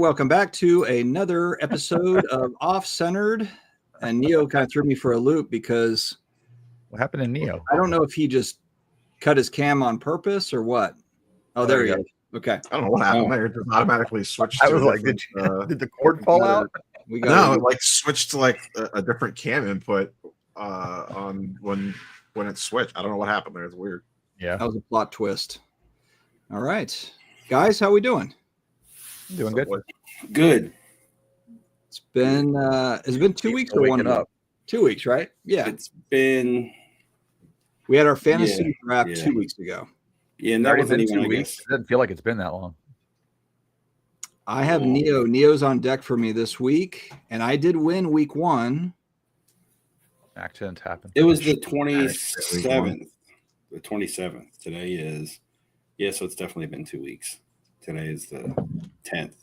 welcome back to another episode of Off Centered. And Neo kind of threw me for a loop because what happened to Neo? I don't know if he just cut his cam on purpose or what. Oh, there he is. Okay. I don't know what happened there. It just automatically switched. I was like, did the cord fall out? No, it like switched to like a different cam input on when it switched. I don't know what happened there. It's weird. Yeah, that was a plot twist. All right, guys, how we doing? Doing good. Good. It's been 2 weeks or 1 week? 2 weeks, right? Yeah. It's been. We had our fantasy draft 2 weeks ago. Yeah, and that wasn't even 2 weeks. It doesn't feel like it's been that long. I have Neo. Neo's on deck for me this week, and I did win week 1. Accidents happen. It was the 27th. The 27th. Today is. Yeah, so it's definitely been 2 weeks. Today is the 10th.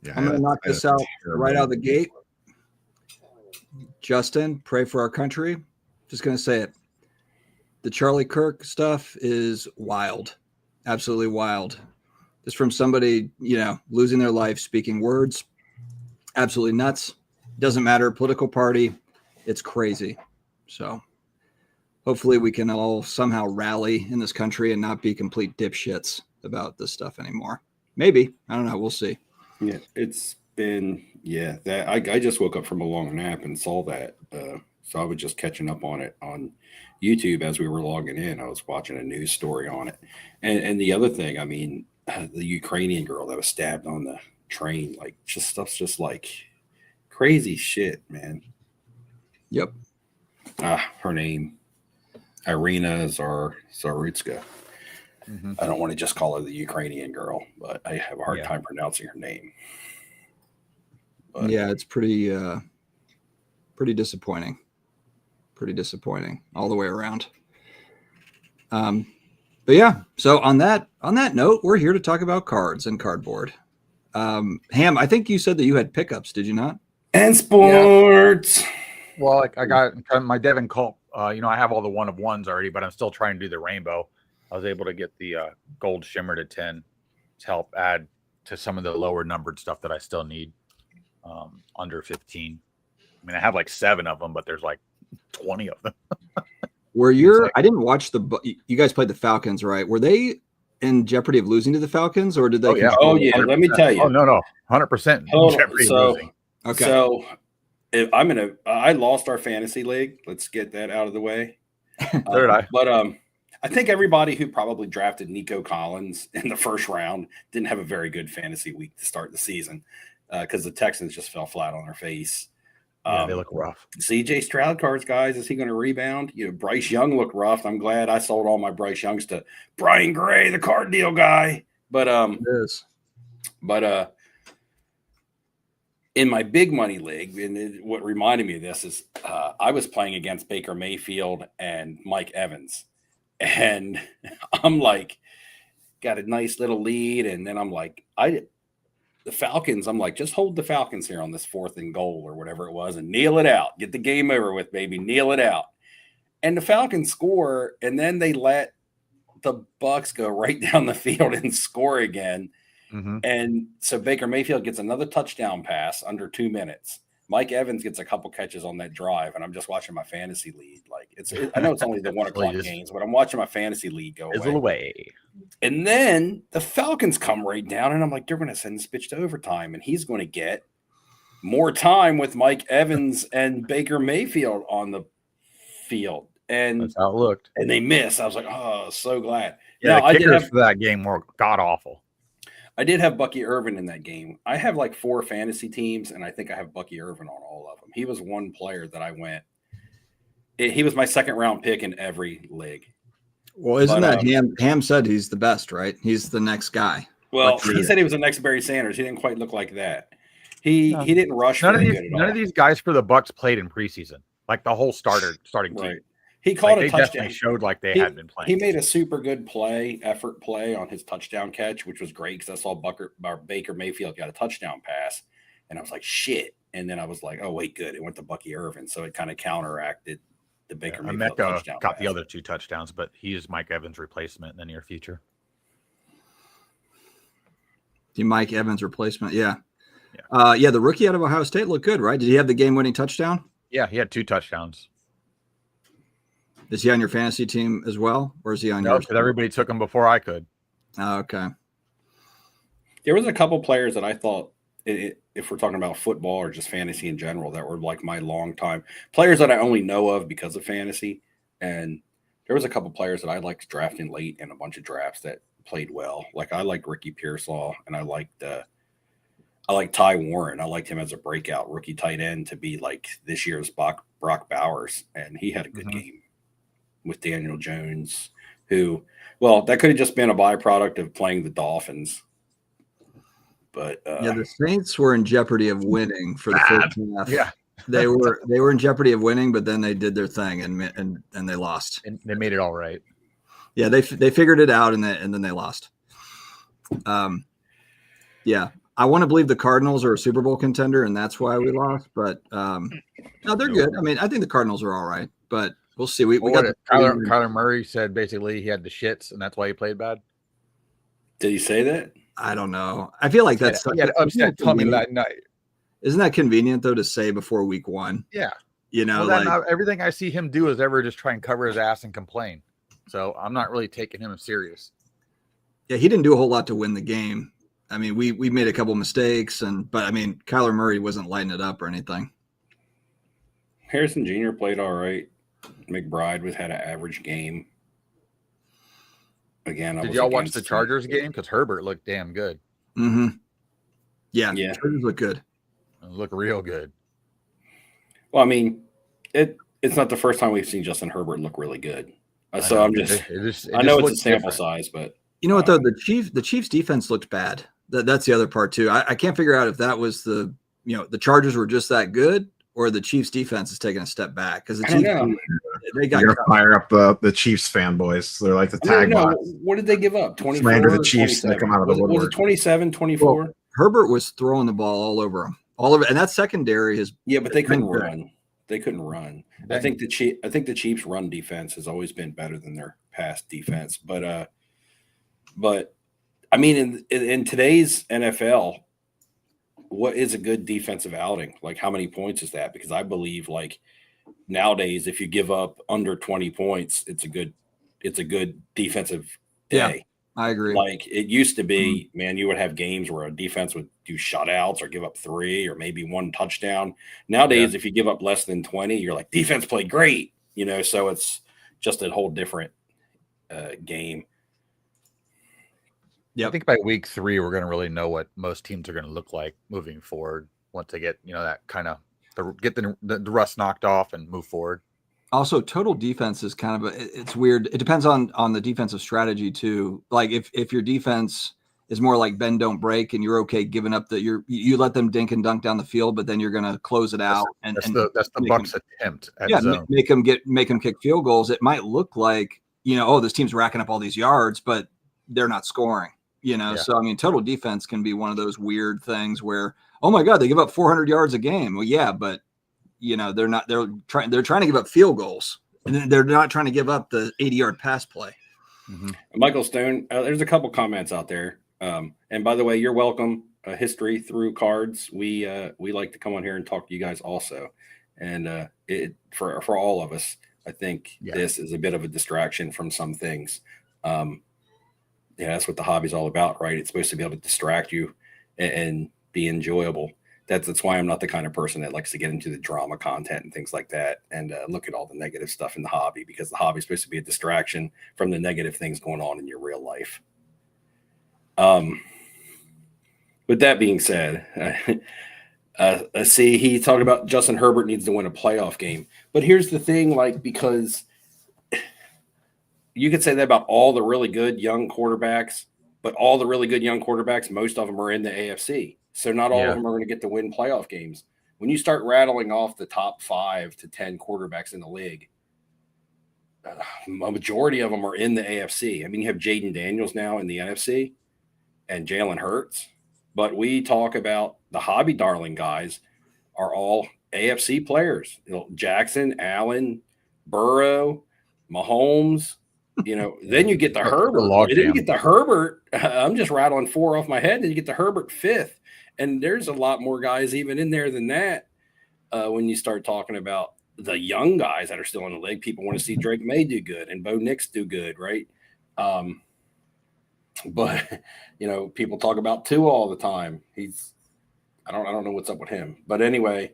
Yeah, I'm going to knock this out right out of the gate. Justin, pray for our country. Just going to say it. The Charlie Kirk stuff is wild. Absolutely wild. Just from somebody, losing their life, speaking words. Absolutely nuts. Doesn't matter. Political party. It's crazy. So hopefully we can all somehow rally in this country and not be complete dipshits about this stuff anymore. Maybe. I don't know. We'll see. Yeah, it's been, that I just woke up from a long nap and saw that. So I was just catching up on it on YouTube as we were logging in. I was watching a news story on it. And the other thing, I mean, the Ukrainian girl that was stabbed on the train, like stuff's just like crazy shit, man. Yep. Her name, Irina Zarutska. Mm-hmm. I don't want to just call her the Ukrainian girl, but I have a hard time pronouncing her name. But, yeah, it's pretty disappointing. Pretty disappointing all the way around. But yeah, so on that note, we're here to talk about cards and cardboard. Ham, I think you said that you had pickups, did you not? And sports. Yeah. Well, I got my Devin Culp. I have all the 1 of 1s already, but I'm still trying to do the rainbow. I was able to get the gold shimmer to 10 to help add to some of the lower numbered stuff that I still need under 15. I mean, I have like 7 of them, but there's like 20 of them. I didn't watch you guys played the Falcons, right? Were they in jeopardy of losing to the Falcons, or did they? Oh yeah. Let me tell you. Oh no, 100% jeopardy of losing. Okay. So I lost our fantasy league. Let's get that out of the way. So did I. But I think everybody who probably drafted Nico Collins in the first round didn't have a very good fantasy week to start the season because the Texans just fell flat on their face. Yeah, they look rough. CJ Stroud cards, guys. Is he going to rebound? Bryce Young looked rough. I'm glad I sold all my Bryce Youngs to Brian Gray, the card deal guy. But in my big money league, and what reminded me of this is I was playing against Baker Mayfield and Mike Evans, and I'm like, got a nice little lead, and then I'm like, the Falcons, I'm like, just hold the Falcons here on this 4th and goal or whatever it was and kneel it out. Get the game over with, baby. Kneel it out. And the Falcons score, and then they let the Bucks go right down the field and score again. Mm-hmm. And so Baker Mayfield gets another touchdown pass under 2 minutes. Mike Evans gets a couple catches on that drive, and I'm just watching my fantasy lead. Like I know it's only the 1 o'clock games, but I'm watching my fantasy lead go away. And then the Falcons come right down, and I'm like, they're going to send this bitch to overtime, and he's going to get more time with Mike Evans and Baker Mayfield on the field. And that's how it looked. And they missed. I was like, oh, so glad. Yeah, the kickers for that game were god awful. I did have Bucky Irvin in that game. I have like 4 fantasy teams, and I think I have Bucky Irvin on all of them. He was one player that I went. He was my 2nd round pick in every league. Well, isn't that Ham said he's the best, right? He's the next guy. Well, he said he was the next Barry Sanders. He didn't quite look like that. He didn't rush. None of these guys for the Bucks played in preseason. Like the whole starting team. Right. He caught a touchdown. Definitely showed like they had been playing. He made a super good effort play on his touchdown catch, which was great because I saw Baker Mayfield got a touchdown pass, and I was like, shit. And then I was like, oh, wait, good. It went to Bucky Irvin, so it kind of counteracted the Baker Mayfield touchdown got pass. The other 2 touchdowns, but he is Mike Evans' replacement in the near future. The Mike Evans replacement. Yeah. The rookie out of Ohio State looked good, right? Did he have the game-winning touchdown? Yeah, he had 2 touchdowns. Is he on your fantasy team as well, or is he on No, yours? because everybody took him before I could. Oh, okay. There was a couple players that I thought, if we're talking about football or just fantasy in general, that were like my long time players that I only know of because of fantasy. And there was a couple players that I liked drafting late in a bunch of drafts that played well. Like I like Ricky Pearsall, and I liked Ty Warren. I liked him as a breakout rookie tight end to be like this year's Brock Bowers, and he had a good game with Daniel Jones, who, well, that could have just been a byproduct of playing the Dolphins. But the Saints were in jeopardy of winning for the first half. Yeah, they were in jeopardy of winning, but then they did their thing and they lost. and they made it all right. Yeah, they figured it out and then they lost. Yeah, I want to believe the Cardinals are a Super Bowl contender, and that's why we lost. But no, they're good. I mean, I think the Cardinals are all right, but we'll see. We got Kyler Murray said basically he had the shits, and that's why he played bad. did he say that? I don't know. I feel like that's he had upset tummy that night. Isn't that convenient though to say before week 1? Yeah, Everything everything I see him do is ever just try and cover his ass and complain. So I'm not really taking him serious. Yeah, he didn't do a whole lot to win the game. I mean, we made a couple mistakes, but I mean, Kyler Murray wasn't lighting it up or anything. Harrison Jr. played all right. McBride had an average game. Again, did y'all watch the Chargers game? Because Herbert looked damn good. Mm-hmm. Yeah. Chargers look good. Look real good. Well, I mean, it's not the first time we've seen Justin Herbert look really good. So I'm just, I know it's a sample size, but you know what though, the Chiefs defense looked bad. That's the other part too. I can't figure out if that was the Chargers were just that good, or the Chiefs defense is taking a step back, because the Chiefs they got to fire up the Chiefs fanboys. They're like the tag bots. What did they give up? 24 slander the Chiefs and they come out of the woodwork. Was it 27, 24? Well, Herbert was throwing the ball all over him. All of it, and that secondary is but they couldn't run. They couldn't run. I think the Chiefs' run defense has always been better than their pass defense. But I mean, in today's NFL, what is a good defensive outing? Like, how many points is that? Because I believe, like, nowadays, if you give up under 20 points, it's a good defensive day. Yeah, I agree. Like, it used to be, man, you would have games where a defense would do shutouts or give up 3 or maybe 1 touchdown. Nowadays, if you give up less than 20, you're like, defense played great, so it's just a whole different game. Yeah, I think by week 3 we're going to really know what most teams are going to look like moving forward once they get that kind of get the rust knocked off and move forward. Also, total defense is kind of it's weird. It depends on the defensive strategy too. Like if your defense is more like bend don't break, and you're okay giving up you let them dink and dunk down the field, but then you're going to close it out. That's the Bucs attempt at zone. make them kick field goals. It might look like this team's racking up all these yards, but they're not scoring. So I mean, total defense can be one of those weird things where, oh my God, they give up 400 yards a game. Well, yeah, but they're not. They're trying to give up field goals, and they're not trying to give up the 80-yard pass play. Mm-hmm. Michael Stone, there's a couple comments out there. And by the way, you're welcome. History through cards. We like to come on here and talk to you guys also, and for all of us, I think this is a bit of a distraction from some things. That's what the hobby's all about, right? It's supposed to be able to distract you and be enjoyable. That's why I'm not the kind of person that likes to get into the drama content and things like that and look at all the negative stuff in the hobby, because the hobby is supposed to be a distraction from the negative things going on in your real life. With that being said, see, he talked about Justin Herbert needs to win a playoff game. But here's the thing, because you could say that about all the really good young quarterbacks, but all the really good young quarterbacks, most of them are in the AFC. So not all of them are going to get to win playoff games. When you start rattling off the top 5 to 10 quarterbacks in the league, a majority of them are in the AFC. I mean, you have Jaden Daniels now in the NFC and Jalen Hurts, but we talk about the hobby darling guys are all AFC players. Jackson, Allen, Burrow, Mahomes, Then you get the Herbert. And then you get the Herbert. I'm just rattling 4 off my head. Then you get the Herbert 5th. And there's a lot more guys even in there than that. When you start talking about the young guys that are still in the league, people want to see Drake May do good and Bo Nix do good, right? But people talk about Tua all the time. I don't know what's up with him. But anyway,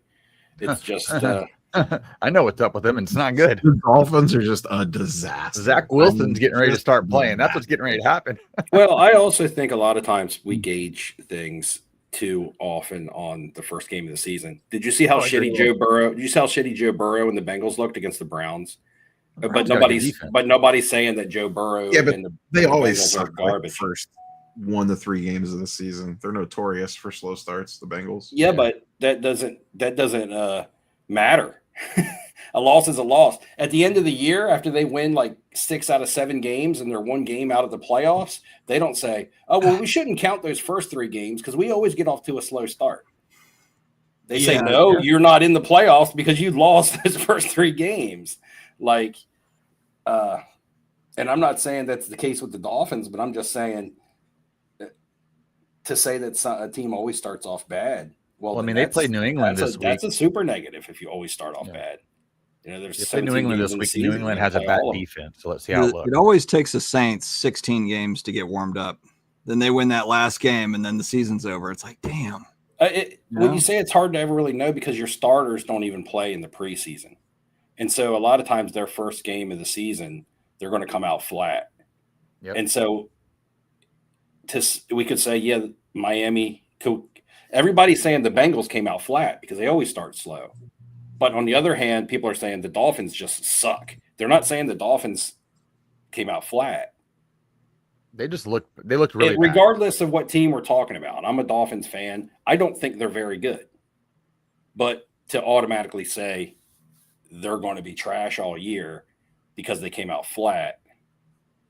it's just I know what's up with him, and it's not good. The Dolphins are just a disaster. Zach Wilson's getting ready to start playing. That's what's getting ready to happen. Well, I also think a lot of times we gauge things too often on the first game of the season. Did you see how shitty Joe Burrow? Did you see how shitty Joe Burrow and the Bengals looked against the Browns? But nobody's saying that Joe Burrow. Yeah, but and they always Bengals suck are garbage. First 1 to 3 games of the season. They're notorious for slow starts. The Bengals. Yeah, but that doesn't matter. A loss is a loss. At the end of the year, after they win like 6 out of 7 games and they're 1 game out of the playoffs, they don't say, "Oh, well, we shouldn't count those first 3 games because we always get off to a slow start." They say, "No, you're not in the playoffs because you lost those first 3 games." And I'm not saying that's the case with the Dolphins, but I'm just saying to say that a team always starts off bad. Well, I mean, they played New England this week. That's a super negative if you always start off bad. There's they played New England this week. New England has a bad defense, so let's see how it looks. It always takes the Saints 16 games to get warmed up. Then they win that last game, and then the season's over. It's like, damn. When you say it's hard to ever really know because your starters don't even play in the preseason. And so a lot of times their first game of the season, they're going to come out flat. Yep. And so we could say, yeah, Miami – everybody's saying the Bengals came out flat because they always start slow. But on the other hand, people are saying the Dolphins just suck. They're not saying the Dolphins came out flat. They looked really bad. Regardless of what team we're talking about. I'm a Dolphins fan. I don't think they're very good. But to automatically say they're going to be trash all year because they came out flat,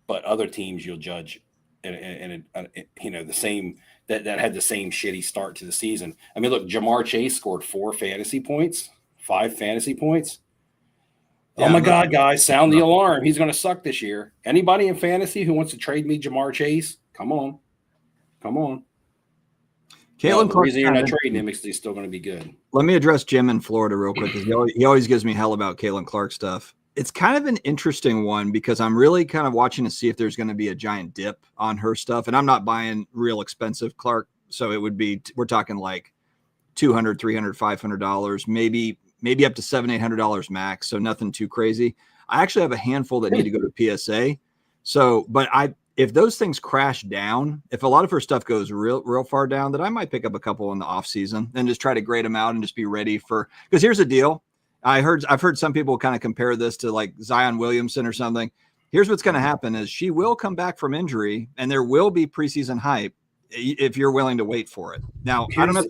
but other teams you'll judge in the same that had the same shitty start to the season. I mean, look, Jamar Chase scored 5 fantasy points. Yeah, oh my God, guys, sound the alarm. He's going to suck this year. Anybody in fantasy who wants to trade me Jamar Chase, come on. Caitlin Clark, you're not trading him because he's still going to be good. Let me address Jim in Florida real quick because he always gives me hell about Caitlin Clark stuff. It's kind of an interesting one because I'm really kind of watching to see if there's going to be a giant dip on her stuff. And I'm not buying real expensive Clark. So it would be, we're talking like $200, $300, $500, maybe up to $700, $800 max. So nothing too crazy. I actually have a handful that need to go to PSA. So, but if those things crash down, if a lot of her stuff goes real far down, then I might pick up a couple in the off season and just try to grade them out and just be ready for, because here's the deal. I've heard some people kind of compare this to like Zion Williamson or something. Here's what's going to happen is she will come back from injury and there will be preseason hype if you're willing to wait for it. Now, I don't know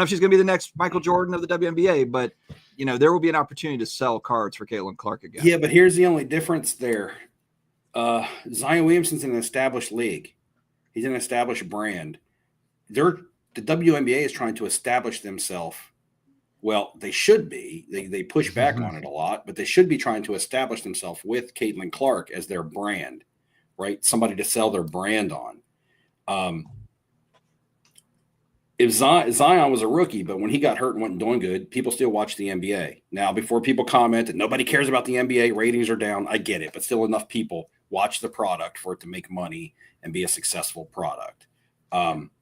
if she's going to be the next Michael Jordan of the WNBA, but there will be an opportunity to sell cards for Caitlin Clark again. Yeah, but here's the only difference there. Zion Williamson's in an established league. He's an established brand. The WNBA is trying to establish themselves. Well, they should be. They push back on it a lot, but they should be trying to establish themselves with Caitlin Clark as their brand, right? Somebody to sell their brand on. If Zion was a rookie, but when he got hurt and wasn't doing good, people still watch the NBA. Now, before people comment that nobody cares about the NBA, ratings are down, I get it, but still enough people watch the product for it to make money and be a successful product.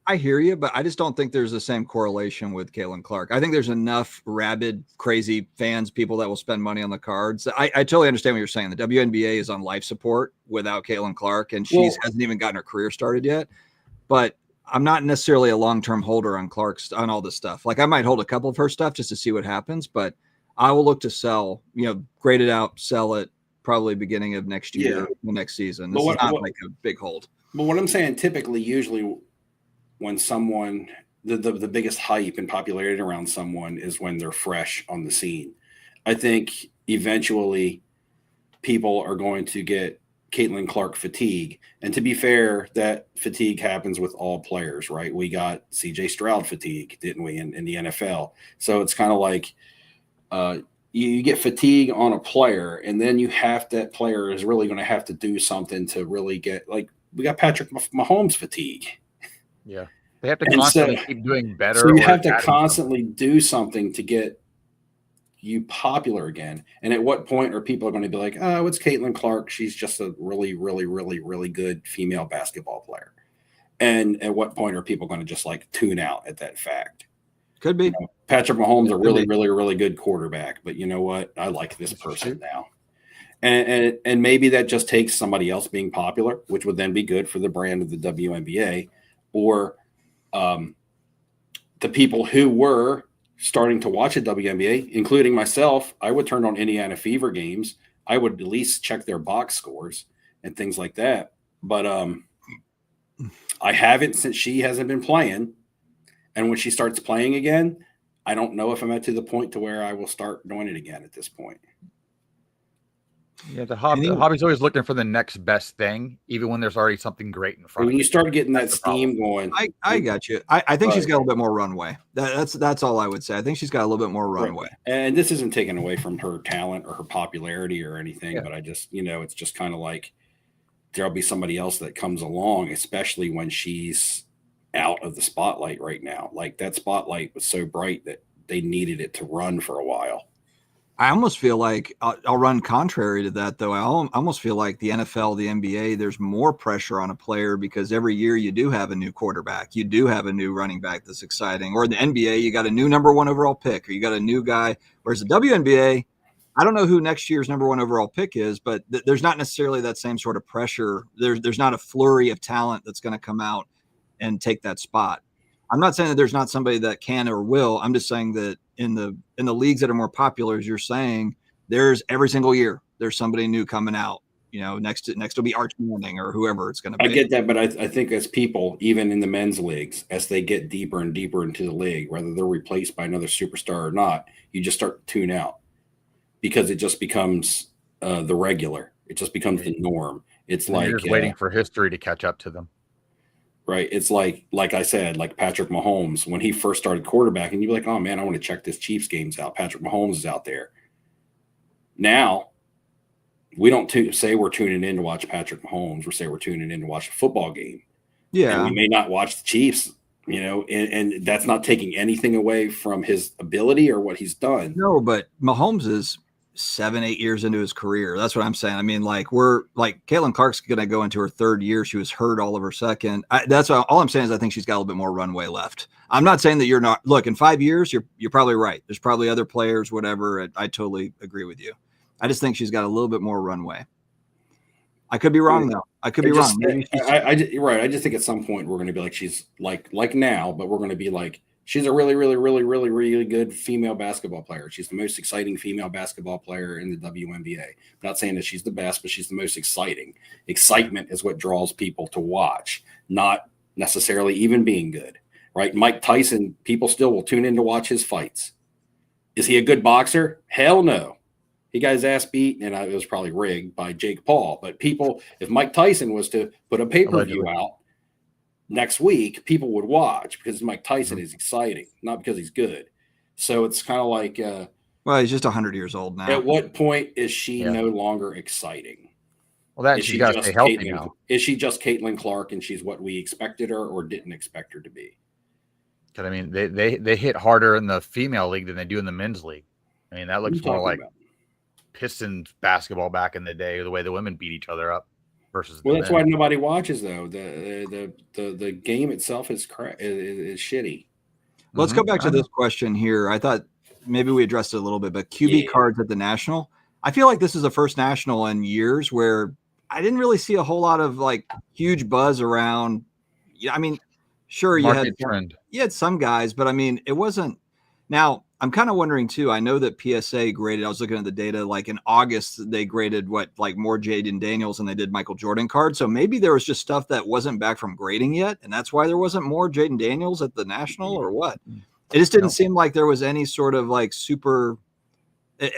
I hear you, but I just don't think there's the same correlation with Caitlin Clark. I think there's enough rabid, crazy fans, people that will spend money on the cards. I totally understand what you're saying. The WNBA is on life support without Caitlin Clark, and she hasn't even gotten her career started yet. But I'm not necessarily a long-term holder on Clark's on all this stuff. Like I might hold a couple of her stuff just to see what happens, but I will look to sell, grade it out, sell it probably beginning of next year, the next season. This is not like a big hold. But what I'm saying, usually when someone, the biggest hype and popularity around someone is when they're fresh on the scene. I think eventually people are going to get Caitlin Clark fatigue. And to be fair, that fatigue happens with all players, right? We got CJ Stroud fatigue, didn't we, in the NFL? So it's kind of like, you get fatigue on a player, and then that player is really going to have to do something to really get, like, we got Patrick Mahomes fatigue. Yeah. They have to constantly keep doing better. So you have to constantly do something to get you popular again. And at what point are people going to be like, oh, it's Caitlin Clark. She's just a really, really, really, really good female basketball player. And at what point are people going to just like tune out at that fact? Could be. You know, Patrick Mahomes, a really, really, really good quarterback. But you know what? I like this person now. And maybe that just takes somebody else being popular, which would then be good for the brand of the WNBA, or the people who were starting to watch the WNBA, including myself. I would turn on Indiana Fever games. I would at least check their box scores and things like that. But I haven't, since she hasn't been playing. And when she starts playing again, I don't know if I'm at to the point to where I will start doing it again at this point. Yeah, the hobby's always looking for the next best thing, even when there's already something great in front of When you. you start getting that steam going. I got you. I think she's got a little bit more runway. That's all I would say. I think she's got a little bit more runway. Right. And this isn't taken away from her talent or her popularity or anything, but I just, it's just kind of like there'll be somebody else that comes along, especially when she's out of the spotlight right now. Like, that spotlight was so bright that they needed it to run for a while. I almost feel like I'll run contrary to that, though. I almost feel like the NFL, the NBA, there's more pressure on a player because every year you do have a new quarterback. You do have a new running back that's exciting. Or the NBA, you got a new number 1 overall pick, or you got a new guy. Whereas the WNBA, I don't know who next year's number 1 overall pick is, but there's not necessarily that same sort of pressure. There's not a flurry of talent that's going to come out and take that spot. I'm not saying that there's not somebody that can or will. I'm just saying that in the leagues that are more popular, as you're saying, there's every single year there's somebody new coming out. Next will be Arch Manning or whoever it's going to be. I get that, but I think as people, even in the men's leagues, as they get deeper and deeper into the league, whether they're replaced by another superstar or not, you just start to tune out because it just becomes the regular. It just becomes the norm. It's like you're just waiting for history to catch up to them. Right. It's like I said, like Patrick Mahomes, when he first started quarterbacking, you'd be like, oh man, I want to check this Chiefs games out. Patrick Mahomes is out there. Now, we don't say we're tuning in to watch Patrick Mahomes. We say we're tuning in to watch a football game. Yeah. And we may not watch the Chiefs, and that's not taking anything away from his ability or what he's done. No, but Mahomes is 7-8 years into his career. That's what I'm saying. I mean, Caitlin Clark's going to go into her 3rd year. She was hurt all of her 2nd. That's all I'm saying is I think she's got a little bit more runway left. I'm not saying that you're not. Look, in 5 years, you're probably right. There's probably other players, whatever. I totally agree with you. I just think she's got a little bit more runway. I could be wrong though. I could be wrong. I just think at some point we're going to be like she's like now, but we're going to be like, she's a really, really, really, really, really good female basketball player. She's the most exciting female basketball player in the WNBA. I'm not saying that she's the best, but she's the most exciting. Excitement is what draws people to watch, not necessarily even being good, right? Mike Tyson, people still will tune in to watch his fights. Is he a good boxer? Hell no. He got his ass beat, and it was probably rigged by Jake Paul. But people, if Mike Tyson was to put a pay-per-view out next week, people would watch because Mike Tyson is exciting, not because he's good. So it's kind of like, well, he's just 100 years old now. At what point is she no longer exciting? Well, that she's got to stay healthy now. Is she just Caitlin Clark, and she's what we expected her or didn't expect her to be? Because I mean, they hit harder in the female league than they do in the men's league. I mean, that looks more like Pistons basketball back in the day, the way the women beat each other up. That's why nobody watches though. The game itself is shitty. Let's go back to this question here. I thought maybe we addressed it a little bit, but QB cards at the National. I feel like this is the first National in years where I didn't really see a whole lot of like huge buzz around. I mean, sure you had some guys, but I mean it wasn't. Now I'm kind of wondering too. I know that PSA graded. I was looking at the data. Like in August, they graded more Jaden Daniels than they did Michael Jordan cards. So maybe there was just stuff that wasn't back from grading yet, and that's why there wasn't more Jaden Daniels at the National, or what? It just didn't seem like there was any sort of like super.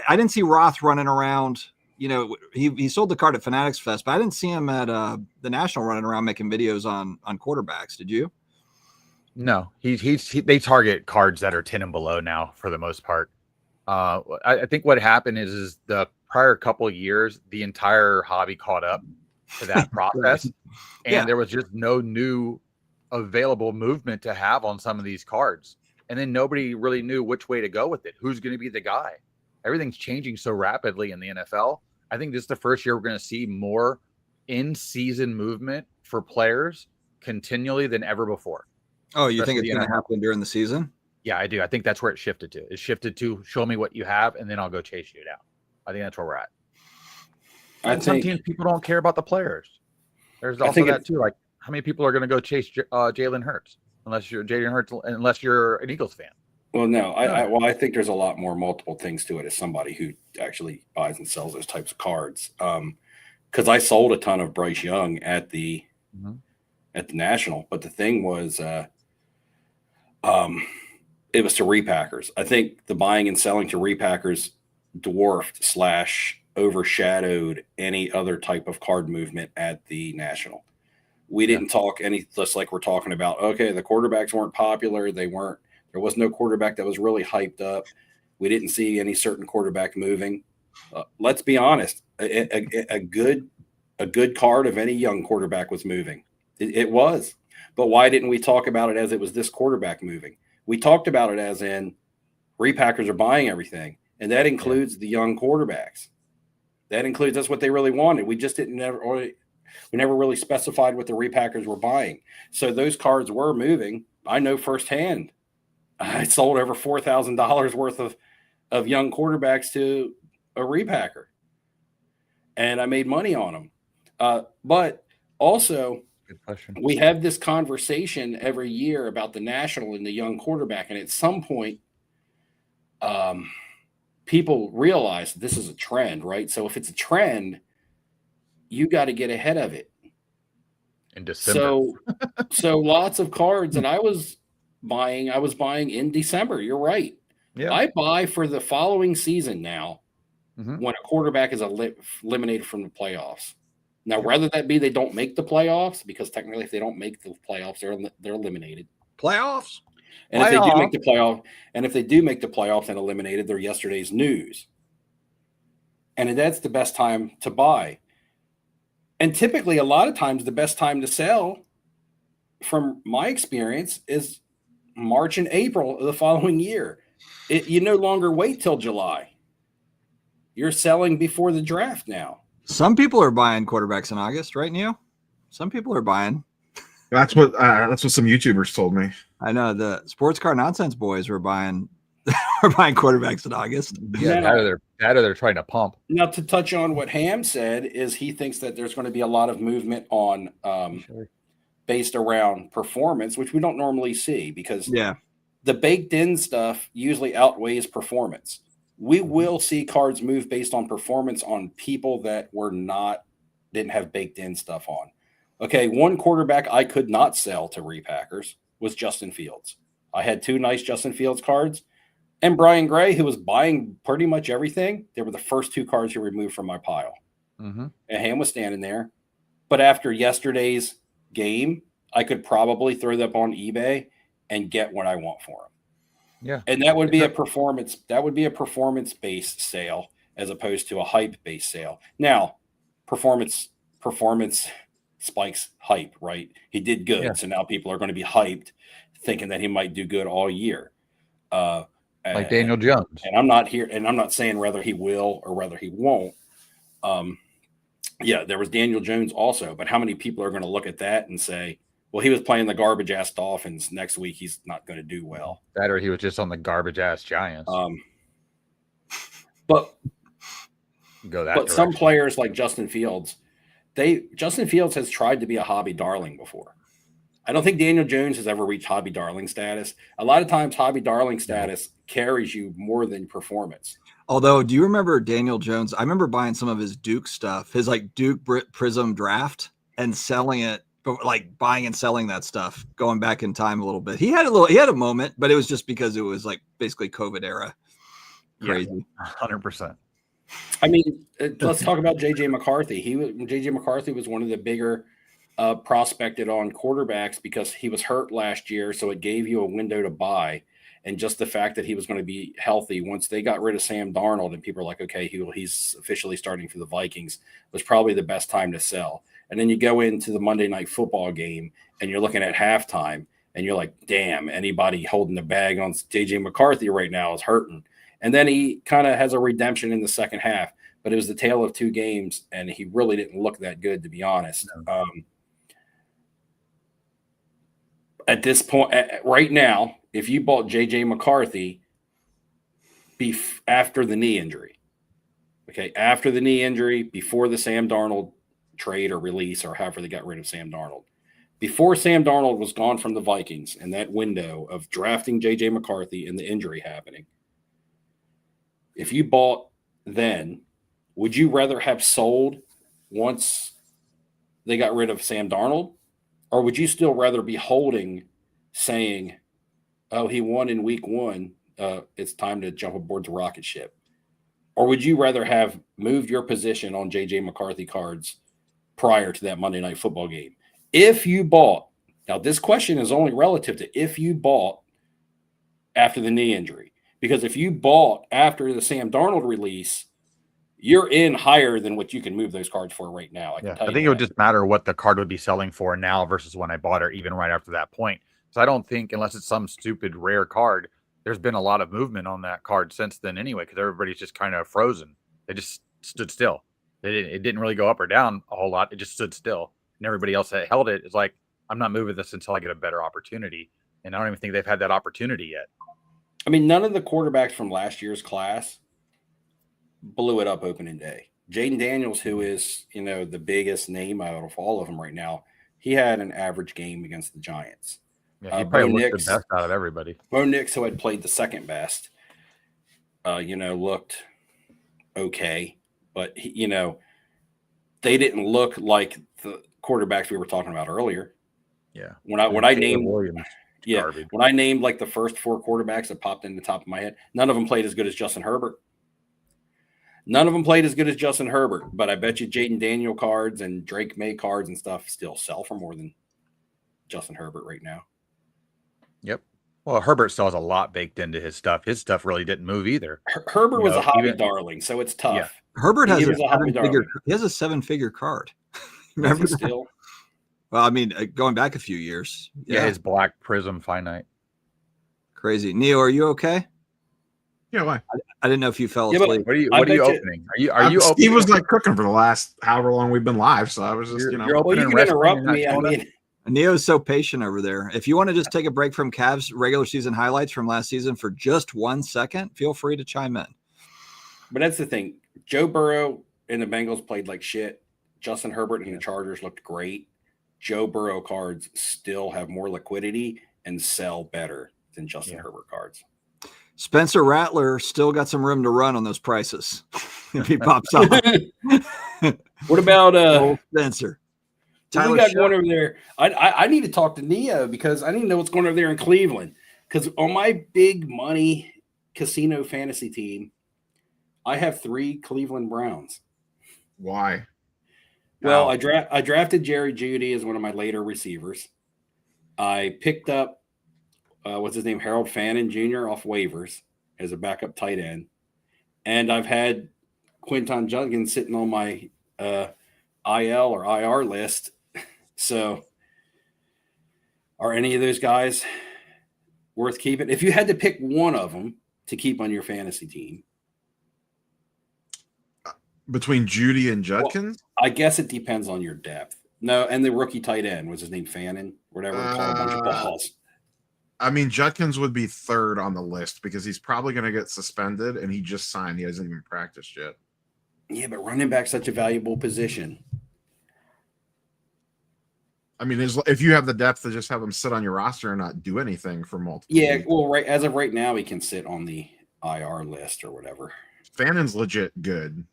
I didn't see Roth running around. He sold the card at Fanatics Fest, but I didn't see him at the National running around making videos on quarterbacks. Did you? No, they target cards that are 10 and below now for the most part. I think what happened is the prior couple of years, the entire hobby caught up to that process, and Yeah. there was just no new available movement to have on some of these cards. And then nobody really knew which way to go with it. Who's going to be the guy? Everything's changing so rapidly in the NFL. I think this is the first year we're going to see more in-season movement for players continually than ever before. Oh, you think Especially it's the going to NFL. happen during the season? Yeah, I do. I think that's where it shifted to. It shifted to show me what you have, and then I'll go chase you down. I think that's where we're at. I And some think teams, people don't care about the players. There's I also think that too. Like, how many people are going to go chase Jalen Hurts unless you're an Eagles fan? well, no, I think there's a lot more multiple things to it as somebody who actually buys and sells those types of cards. Because I sold a ton of Bryce Young at the National, but the thing was, it was to repackers. I think the buying and selling to repackers dwarfed / overshadowed any other type of card movement at the National. We didn't talk any, just like we're talking about, okay, the quarterbacks weren't popular. There was no quarterback that was really hyped up. We didn't see any certain quarterback moving. Let's be honest. A good card of any young quarterback was moving. It was. But why didn't we talk about it as it was this quarterback moving? We talked about it as in repackers are buying everything. And that includes the young quarterbacks. That's what they really wanted. We just we never really specified what the repackers were buying. So those cards were moving. I know firsthand. I sold over $4,000 worth of young quarterbacks to a repacker. And I made money on them. But also, Good question. we have this conversation every year about the National and the young quarterback. And at some point, people realize this is a trend, right? So if it's a trend, you got to get ahead of it. In December. So lots of cards that I was buying in December. You're right. Yeah. I buy for the following season now when a quarterback is eliminated from the playoffs. Now, whether that be they don't make the playoffs, because technically if they don't make the playoffs, they're eliminated. Playoffs? And if they do make the playoffs and eliminated, they're yesterday's news. And that's the best time to buy. And typically, a lot of times, the best time to sell, from my experience, is March and April of the following year. You no longer wait till July. You're selling before the draft now. Some people are buying quarterbacks in August, right, Neo? Some people are buying. That's what some YouTubers told me. I know the sports car nonsense boys were buying quarterbacks in August. Yeah, that or they're trying to pump. Now, to touch on what Ham said, is he thinks that there's going to be a lot of movement on based around performance, which we don't normally see because the baked in stuff usually outweighs performance. We will see cards move based on performance on people that didn't have baked in stuff on. Okay, one quarterback I could not sell to repackers was Justin Fields. I had 2 nice Justin Fields cards. And Brian Gray, who was buying pretty much everything, they were the first 2 cards he removed from my pile. And Ham was standing there. But after yesterday's game, I could probably throw that up on eBay and get what I want for him. Yeah. And that would be a performance-based sale as opposed to a hype-based sale. Now, performance spikes hype, right? He did good. Yeah. So now people are going to be hyped thinking that he might do good all year. Like Daniel Jones. And I'm not saying whether he will or whether he won't. There was Daniel Jones also, but how many people are going to look at that and say, well, he was playing the garbage ass Dolphins. Next week, he's not going to do well. That or he was just on the garbage ass Giants. But direction. Some players like Justin Fields has tried to be a hobby darling before. I don't think Daniel Jones has ever reached hobby darling status. A lot of times, hobby darling status carries you more than performance. Although, do you remember Daniel Jones? I remember buying some of his Duke stuff, his like Duke Prism draft, and selling it, like buying and selling that stuff, going back in time a little bit. He had a moment, but it was just because it was like basically COVID era. Crazy. 100%. I mean, let's talk about JJ McCarthy. JJ McCarthy was one of the bigger prospected on quarterbacks because he was hurt last year, so it gave you a window to buy. and just the fact that he was going to be healthy once they got rid of Sam Darnold, and people are like, okay, he's officially starting for the Vikings, was probably the best time to sell. And then you go into the Monday Night Football game, and you're looking at halftime, and you're like, damn, anybody holding the bag on J.J. McCarthy right now is hurting. And then he kind of has a redemption in the second half, but it was the tale of two games, and he really didn't look that good, to be honest. At this point, right now, if you bought J.J. McCarthy after the knee injury, okay, after the knee injury, before the Sam Darnold trade or release or however they got rid of Sam Darnold, before Sam Darnold was gone from the Vikings in that window of drafting J.J. McCarthy and the injury happening, if you bought then, would you rather have sold once they got rid of Sam Darnold, or would you still rather be holding, saying, oh, he won in week one, it's time to jump aboard the rocket ship? Or would you rather have moved your position on J.J. McCarthy cards prior to that Monday Night Football game? If you bought, now this question is only relative to if you bought after the knee injury, because if you bought after the Sam Darnold release, you're in higher than what you can move those cards for right now. I think it would just matter what the card would be selling for now versus when I bought it, even right after that point. So I don't think, unless it's some stupid rare card, there's been a lot of movement on that card since then anyway, because everybody's just kind of frozen. They just stood still. It didn't really go up or down a whole lot. It just stood still. And everybody else that held it is like, I'm not moving this until I get a better opportunity. And I don't even think they've had that opportunity yet. I mean, none of the quarterbacks from last year's class blew it up opening day. Jaden Daniels, who is, the biggest name out of all of them right now, he had an average game against the Giants. Yeah, he probably looked the best out of everybody. Bo Nix, who had played the second best, looked okay, but they didn't look like the quarterbacks we were talking about earlier. Yeah. When I named Williams, garbage. When I named like the first four quarterbacks that popped in the top of my head, none of them played as good as Justin Herbert. None of them played as good as Justin Herbert, but I bet you Jaden Daniel cards and Drake May cards and stuff still sell for more than Justin Herbert right now. Yep. Well, Herbert still has a lot baked into his stuff. His stuff really didn't move either. Herbert was a hobby darling, so it's tough. Yeah. Herbert has a seven-figure card. Remember still? Well, I mean, going back a few years. Yeah, his black prism finite. Crazy. Neo, are you okay? Yeah, why? I didn't know if you fell asleep. What are you opening? Are you Steve was like cooking for the last however long we've been live, so I was just, You're opening you can interrupt me. I mean, Neo's so patient over there. If you want to just take a break from Cavs regular season highlights from last season for just 1 second, feel free to chime in. But that's the thing. Joe Burrow and the Bengals played like shit. Justin Herbert and the Chargers looked great. Joe Burrow cards still have more liquidity and sell better than Justin Herbert cards. Spencer Rattler still got some room to run on those prices if he pops up. What about Spencer? We got one over there. I need to talk to Neo because I need to know what's going on over there in Cleveland. Because on my big money casino fantasy team, I have 3 Cleveland Browns. Why? Well, I drafted Jerry Jeudy as one of my later receivers. I picked up what's his name, Harold Fannin Jr. off waivers as a backup tight end, and I've had Quinton Judkins sitting on my IL or IR list. So, are any of those guys worth keeping? If you had to pick one of them to keep on your fantasy team, between Judy and Judkins, I guess it depends on your depth. No, and the rookie tight end was his name, Fannin, whatever. Call a bunch of balls. I mean, Judkins would be third on the list because he's probably going to get suspended, and he just signed. He hasn't even practiced yet. Yeah, but running back's such a valuable position. I mean, if you have the depth to just have him sit on your roster and not do anything for multiple weeks. Well, right as of right now, he can sit on the IR list or whatever. Fannin's legit good.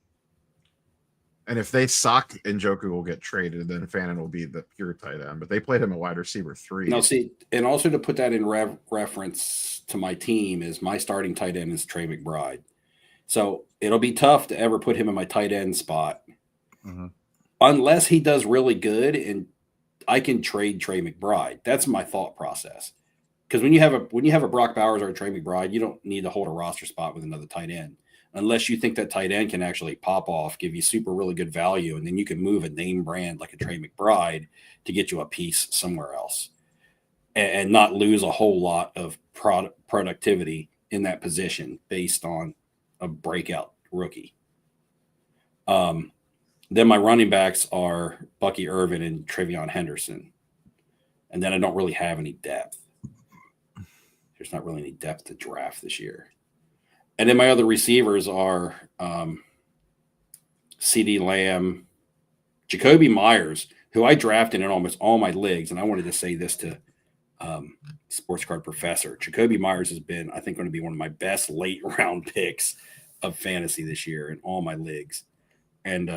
And if they suck, Njoku will get traded, then Fannin will be the pure tight end. But they played him at wide receiver 3. No, see, and also to put that in reference to my team is my starting tight end is Trey McBride. So it'll be tough to ever put him in my tight end spot. Mm-hmm. Unless he does really good and I can trade Trey McBride. That's my thought process. because when you have a Brock Bowers or a Trey McBride, you don't need to hold a roster spot with another tight end unless you think that tight end can actually pop off, give you super really good value, and then you can move a name brand like a Trey McBride to get you a piece somewhere else and not lose a whole lot of productivity in that position based on a breakout rookie. Then my running backs are Bucky Irvin and Trevion Henderson. And then I don't really have any depth. There's not really any depth to draft this year. And then my other receivers are CeeDee Lamb, Jacoby Myers, who I drafted in almost all my leagues. And I wanted to say this to Sports Card Professor. Jacoby Myers has been, I think, going to be one of my best late round picks of fantasy this year in all my leagues. And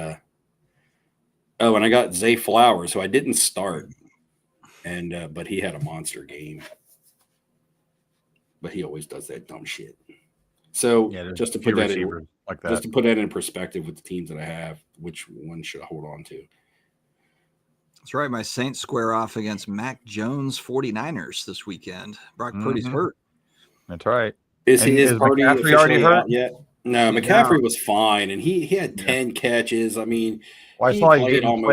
and I got Zay Flowers, who I didn't start, and but he had a monster game. But he always does that dumb shit. So just to put that in, like that, just to put that in perspective with the teams that I have, which one should I hold on to? That's right. My Saints square off against Mac Jones 49ers this weekend. Brock Purdy's hurt. That's right. Is Purdy officially out yet? No, McCaffrey was fine, and he had 10 catches. I mean, I thought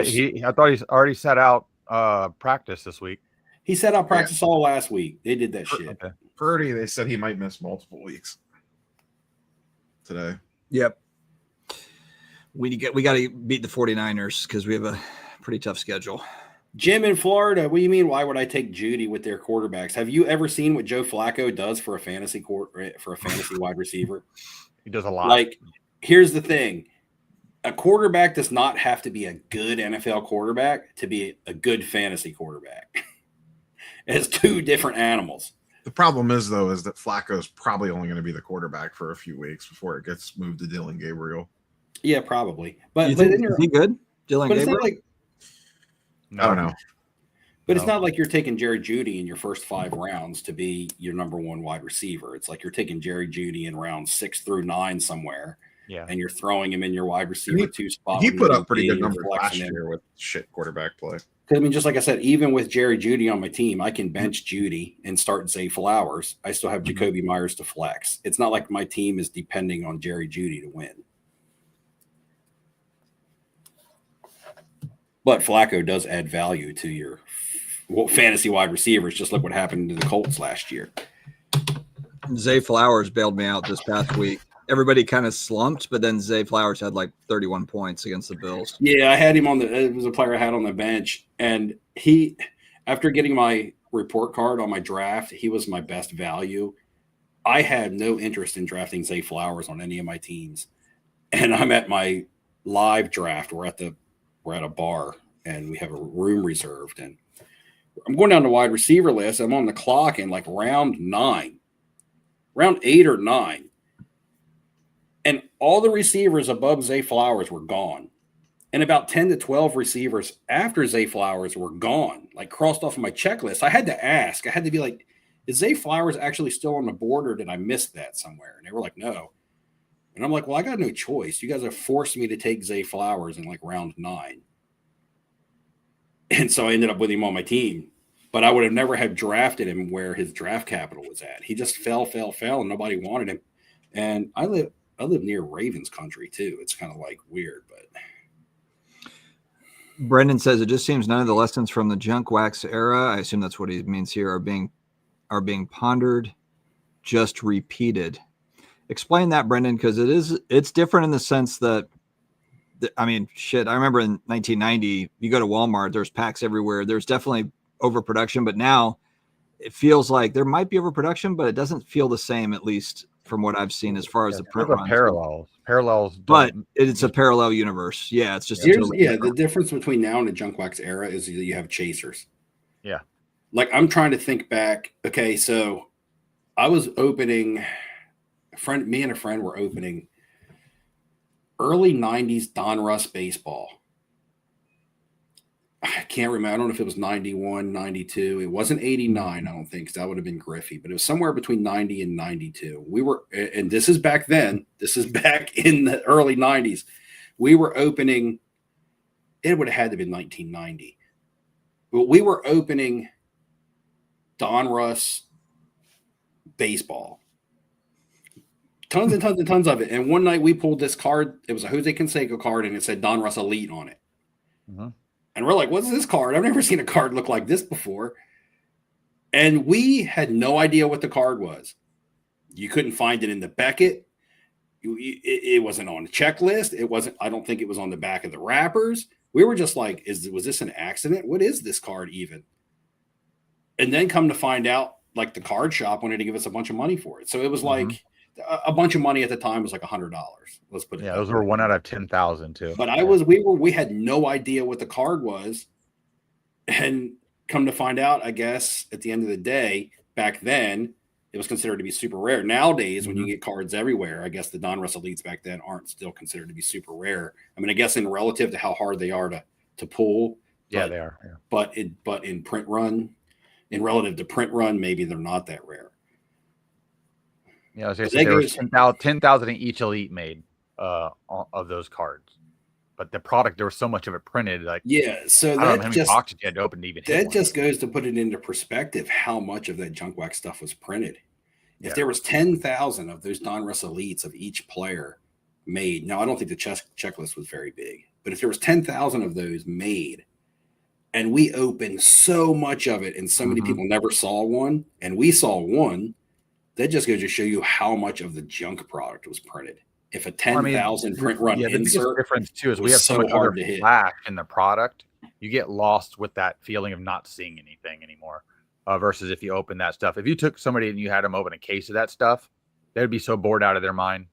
he's already set out practice this week. He set out practice all last week. They did that shit. Okay. Purdy, they said he might miss multiple weeks today. Yep. We got to beat the 49ers because we have a pretty tough schedule. Jim in Florida, what do you mean? Why would I take Judy with their quarterbacks? Have you ever seen what Joe Flacco does for a fantasy wide receiver? He does a lot. Like, here's the thing. A quarterback does not have to be a good NFL quarterback to be a good fantasy quarterback. It's two different animals. The problem is that Flacco's probably only going to be the quarterback for a few weeks before it gets moved to Dylan Gabriel. Yeah, probably. But is he good? Dylan Gabriel? It's not like, I don't know. But it's not like you're taking Jerry Jeudy in your first 5 rounds to be your number one wide receiver. It's like you're taking Jerry Jeudy in rounds 6 through 9 somewhere. Yeah. And you're throwing him in your wide receiver 2 spot. He put up pretty good numbers last year with shit quarterback play. I mean, just like I said, even with Jerry Jeudy on my team, I can bench Jeudy and start Zay Flowers. I still have Jacoby Myers to flex. It's not like my team is depending on Jerry Jeudy to win. But Flacco does add value to your fantasy wide receivers. Just look what happened to the Colts last year. Zay Flowers bailed me out this past week. Everybody kind of slumped, but then Zay Flowers had like 31 points against the Bills. Yeah, I had him it was a player I had on the bench. And he, after getting my report card on my draft, he was my best value. I had no interest in drafting Zay Flowers on any of my teams. And I'm at my live draft. We're at a bar and we have a room reserved. And I'm going down the wide receiver list. I'm on the clock in like round 8 or 9. And all the receivers above Zay Flowers were gone. And about 10 to 12 receivers after Zay Flowers were gone, like crossed off of my checklist. I had to ask. I had to be like, is Zay Flowers actually still on the board or did I miss that somewhere? And they were like, no. And I'm like, well, I got no choice. You guys have forced me to take Zay Flowers in like round 9. And so I ended up with him on my team. But I would have never have drafted him where his draft capital was at. He just fell, and nobody wanted him. And I live near Ravens country too. It's kind of like weird, but Brendan says it just seems none of the lessons from the junk wax era, I assume that's what he means here, are being pondered, just repeated. Explain that, Brendan, because it's different in the sense that I remember in 1990, you go to Walmart, there's packs everywhere. There's definitely overproduction, but now it feels like there might be overproduction, but it doesn't feel the same, at least from what I've seen as far as the print runs. Parallels, but it's a parallel universe. Yeah, it's just the difference between now and the junk wax era is that you have chasers. Yeah, like I'm trying to think back. Okay, so I was opening. Me and a friend were opening early '90s Don Russ baseball. I can't remember. I don't know if it was 91, 92. It wasn't 89, I don't think, because that would have been Griffey. But it was somewhere between 90 and 92. We were, and this is back then. This is back in the early 90s. We were opening, it would have had to be 1990. But we were opening Don Russ baseball. Tons and tons and tons of it. And one night we pulled this card. It was a Jose Canseco card, and it said Donruss Elite on it. Mm-hmm. And we're like, what's this card? I've never seen a card look like this before. And we had no idea what the card was. You couldn't find it in the Beckett. It wasn't on the checklist. It wasn't. I don't think it was on the back of the wrappers. We were just like, was this an accident? What is this card even? And then come to find out, like the card shop wanted to give us a bunch of money for it. So it was like a bunch of money at the time was like $100. Let's put it. Yeah, those were 1 out of 10,000 too. But we had no idea what the card was, and come to find out, I guess at the end of the day, back then it was considered to be super rare. Nowadays, when you get cards everywhere, I guess the Donruss Elites back then aren't still considered to be super rare. I mean, I guess in relative to how hard they are to pull. Yeah, they are. Yeah. But in print run, in relative to print run, maybe they're not that rare. Yeah, I was gonna say there was 10,000 in each Elite made of those cards. But the product, there was so much of it printed. Like, yeah, so I don't know how many boxes you had to open to even hit that one. just goes to put it into perspective how much of that junk wax stuff was printed. If there was 10,000 of those Donruss Elites of each player made, now I don't think the checklist was very big, but if there was 10,000 of those made, and we opened so much of it, and so many people never saw one, and we saw one, that just goes to show you how much of the junk product was printed. If a 10,000 print run insert, the difference too is we have so much hard to hit flash in the product. You get lost with that feeling of not seeing anything anymore. Versus if you open that stuff. If you took somebody and you had them open a case of that stuff, they'd be so bored out of their mind,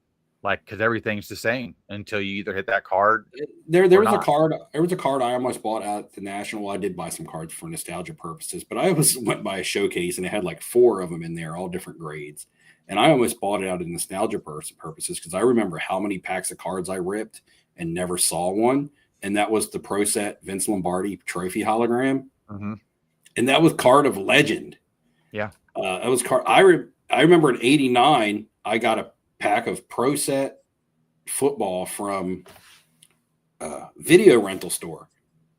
like because everything's the same until you either hit that card. There was a card. There was a card I almost bought at the National. I did buy some cards for nostalgia purposes, but I went by a showcase and it had like 4 of them in there, all different grades. And I almost bought it out of nostalgia purposes because I remember how many packs of cards I ripped and never saw one. And that was the Pro Set Vince Lombardi trophy hologram. And that was card of legend. Yeah. That was card. I remember in '89, I got a pack of Pro Set football from video rental store.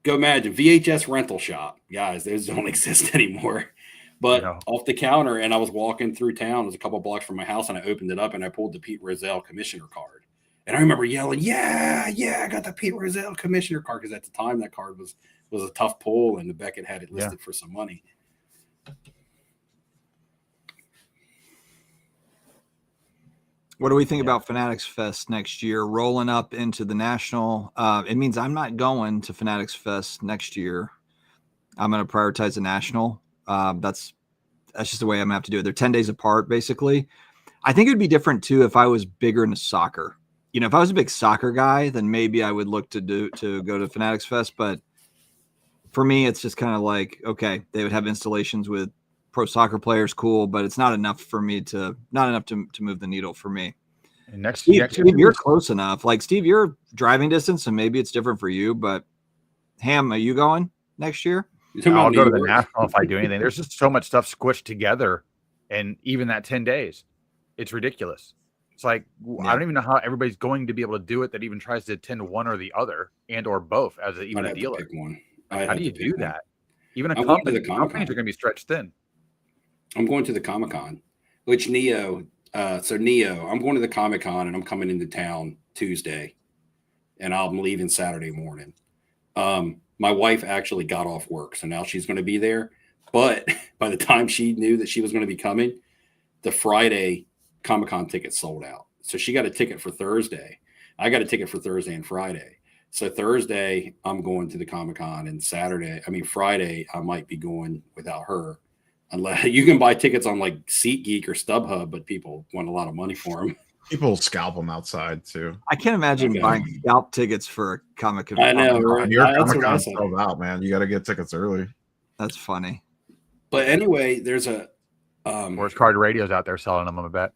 Go imagine VHS rental shop. Guys, those don't exist anymore. But off the counter, and I was walking through town. It was a couple blocks from my house, and I opened it up, and I pulled the Pete Rozelle commissioner card. And I remember yelling, yeah, I got the Pete Rozelle commissioner card, because at the time that card was a tough pull, and the Beckett had it listed for some money. What do we think about Fanatics Fest next year, rolling up into the National? It means I'm not going to Fanatics Fest next year. I'm going to prioritize the National. That's just the way I'm going to have to do it. They're 10 days apart, basically. I think it would be different, too, if I was bigger into soccer. You know, if I was a big soccer guy, then maybe I would look to go to Fanatics Fest. But for me, it's just kind of like, okay, they would have installations with pro soccer players, cool, but it's not enough for me to move the needle for me. And next Steve, year, you're close enough. Like, Steve, you're driving distance, and maybe it's different for you. But Ham, are you going next year? I'll go to the National if I do anything. There's just so much stuff squished together, and even that 10 days, it's ridiculous. It's like I don't even know how everybody's going to be able to do it that even tries to attend one or the other and or both as even a dealer. How do you do that? Even a company, companies are going to be stretched thin. I'm going to the Comic-Con, which Neo, I'm going to the Comic-Con, and I'm coming into town Tuesday, and I'm leaving Saturday morning. My wife actually got off work, so now she's going to be there. But by the time she knew that she was going to be coming, the Friday Comic-Con tickets sold out. So she got a ticket for Thursday. I got a ticket for Thursday and Friday. So Thursday, I'm going to the Comic-Con, and Friday, I might be going without her. Unless you can buy tickets on like SeatGeek or StubHub, but people want a lot of money for them. People scalp them outside too. I can't imagine buying scalp tickets for a Comic-Con. I know, right? Your Comic-Con sold out, man. You got to get tickets early. That's funny. But anyway, there's a Worst Card Radio's out there selling them, I bet.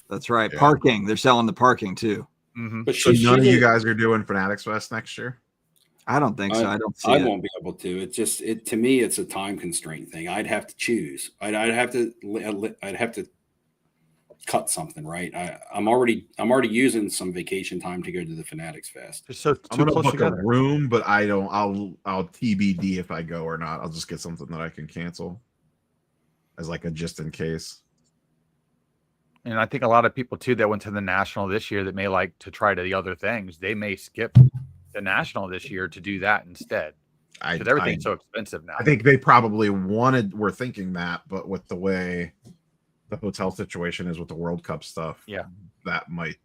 That's right. Yeah. Parking. They're selling the parking too. But so none of you guys are doing Fanatics Fest next year? I don't think so. I don't see I won't be able to. It's just to me, it's a time constraint thing. I'd have to choose. I'd have to cut something, right? I'm already using some vacation time to go to the Fanatics Fest. So I'm gonna book a room, but I'll TBD if I go or not. I'll just get something that I can cancel as like a just in case. And I think a lot of people too that went to the National this year that may like to try the other things, they may skip the National this year to do that instead. Because everything's so expensive now. I think they probably were thinking that, but with the way the hotel situation is with the World Cup stuff, that might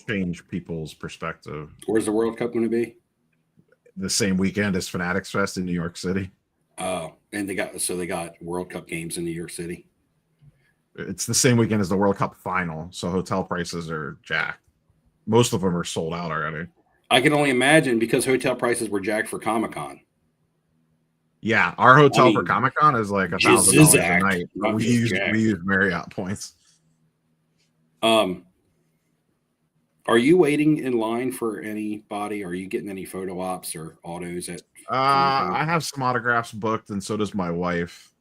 change people's perspective. Where's the World Cup going to be? The same weekend as Fanatics Fest in New York City. Oh, and they got World Cup games in New York City. It's the same weekend as the World Cup final, so hotel prices are jacked. Most of them are sold out already. I can only imagine because hotel prices were jacked for Comic-Con. Yeah, our hotel for Comic-Con is like $1,000 a night. We use Marriott points. Are you waiting in line for anybody? Are you getting any photo ops or autos at? I have some autographs booked, and so does my wife.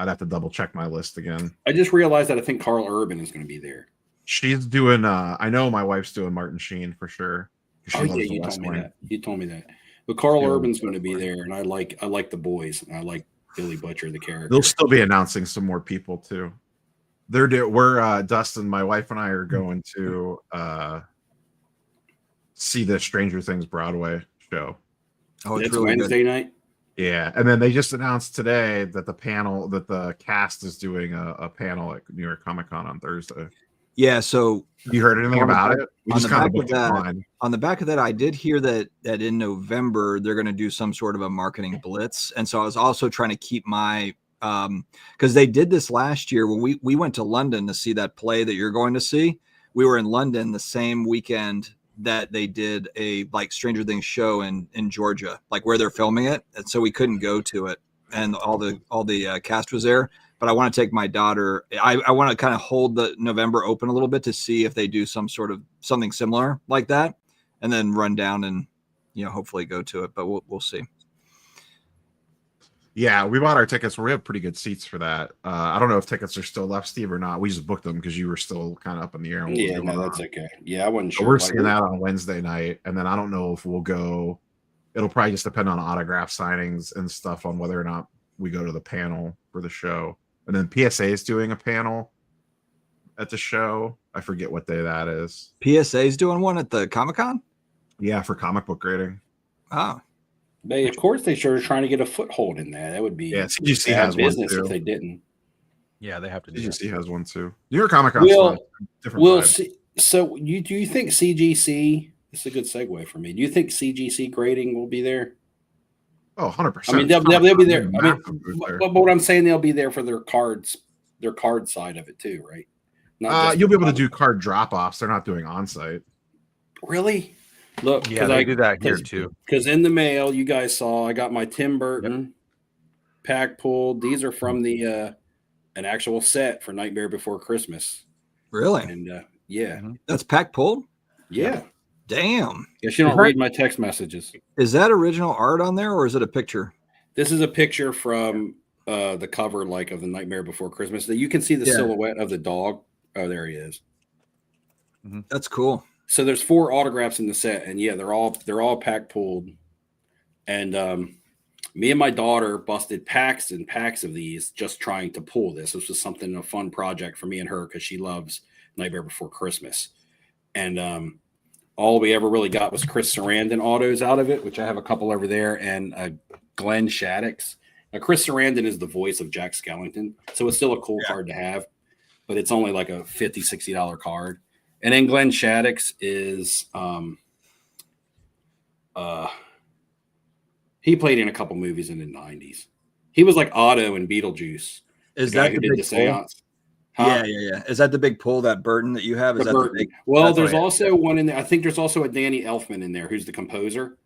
I'd have to double check my list again. I just realized that I think Carl Urban is going to be there. She's doing. I know my wife's doing Martin Sheen for sure. Oh yeah, you told me that. You told me that. But Carl Urban's going to be there, and I like the boys, and I like Billy Butcher, the character. They'll still be announcing some more people too. We're Dustin, my wife, and I are going to see the Stranger Things Broadway show. Oh, it's really Wednesday night. Yeah, and then they just announced today that the cast is doing a panel at New York Comic Con on Thursday. Yeah, so you heard anything about it? On the back of that, I did hear that in November they're going to do some sort of a marketing blitz, and so I was also trying to keep my because they did this last year when we went to London to see that play that you're going to see. We were in London the same weekend that they did a like Stranger Things show in Georgia, like where they're filming it, and so we couldn't go to it, and all the cast was there. But I want to take my daughter. I want to kind of hold the November open a little bit to see if they do something similar like that, and then run down and hopefully go to it. But we'll see. Yeah, we bought our tickets. We have pretty good seats for that. I don't know if tickets are still left, Steve, or not. We just booked them because you were still kind of up in the air. Yeah, no, that's okay. Yeah, I wasn't sure. We're seeing that on Wednesday night, and then I don't know if we'll go. It'll probably just depend on autograph signings and stuff on whether or not we go to the panel for the show. And then PSA is doing a panel at the show. I forget what day that is. PSA is doing one at the Comic-Con? Yeah, for comic book grading. Oh. Of course, they sure are trying to get a foothold in that. That would be CGC has business one too. If they didn't. Yeah, they have to do CGC that. has one too. New York Comic Con. We'll see. So do you think CGC? This is a good segue for me. Do you think CGC grading will be there? Oh, 100%. I mean, they'll be there. I mean, but what I'm saying, they'll be there for their card side of it too, right? You'll be able to do card drop-offs. They're not doing on-site. Really? Look, yeah, they do that here too. Because in the mail, you guys saw, I got my Tim Burton pack pulled. These are from the an actual set for Nightmare Before Christmas. Really? And that's pack pulled. Yeah. Damn. Yeah, she don't read my text messages. Is that original art on there, or is it a picture? This is a picture from the cover, like of the Nightmare Before Christmas. That you can see the silhouette of the dog. Oh, there he is. Mm-hmm. That's cool. So there's 4 autographs in the set, and they're all pack pulled. And me and my daughter busted packs and packs of these just trying to pull this. This was a fun project for me and her because she loves Nightmare Before Christmas. And all we ever really got was Chris Sarandon autos out of it, which I have a couple over there, and Glenn Shaddix. Now, Chris Sarandon is the voice of Jack Skellington, so it's still a cool card to have, but it's only like a $50, $60 card. And then Glenn Shaddix is he played in a couple movies in the 90s. He was like Otto in Beetlejuice. Is that the big seance? Huh? Yeah. Is that the big pull, that Burton that you have? Is that the big? Well, there's also one in there. I think there's also a Danny Elfman in there who's the composer,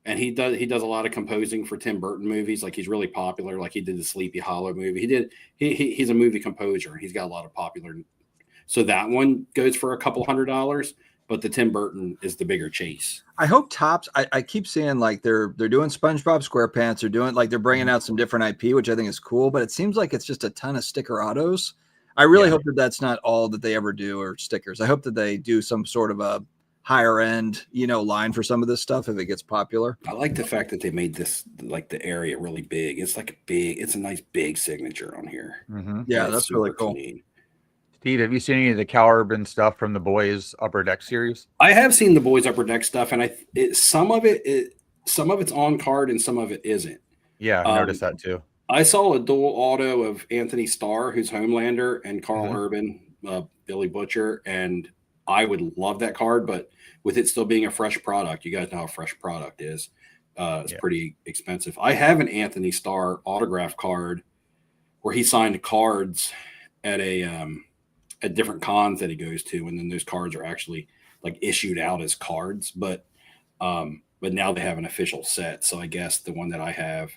and he does a lot of composing for Tim Burton movies. Like he's really popular. Like he did the Sleepy Hollow movie. He's a movie composer. He's got a lot of popular. So that one goes for a couple $100, but the Tim Burton is the bigger chase. I hope Topps. I keep seeing like they're doing SpongeBob SquarePants. They're bringing out some different IP, which I think is cool. But it seems like it's just a ton of sticker autos. I really hope that that's not all that they ever do or stickers. I hope that they do some sort of a higher end, line for some of this stuff if it gets popular. I like the fact that they made this, like the area really big. It's like it's a nice big signature on here. Mm-hmm. Yeah, that's really cool. Clean. Steve, have you seen any of the Cal Urban stuff from the boys Upper Deck series? I have seen the boys Upper Deck stuff, and some of it's on card and some of it isn't. Yeah, I noticed that too. I saw a dual auto of Anthony Starr, who's Homelander, and Carl Urban, Billy Butcher, and I would love that card, but with it still being a fresh product, you guys know how fresh product is. It's pretty expensive. I have an Anthony Starr autograph card where he signed cards at at different cons that he goes to, and then those cards are actually like issued out as cards, but now they have an official set. So I guess the one that I have,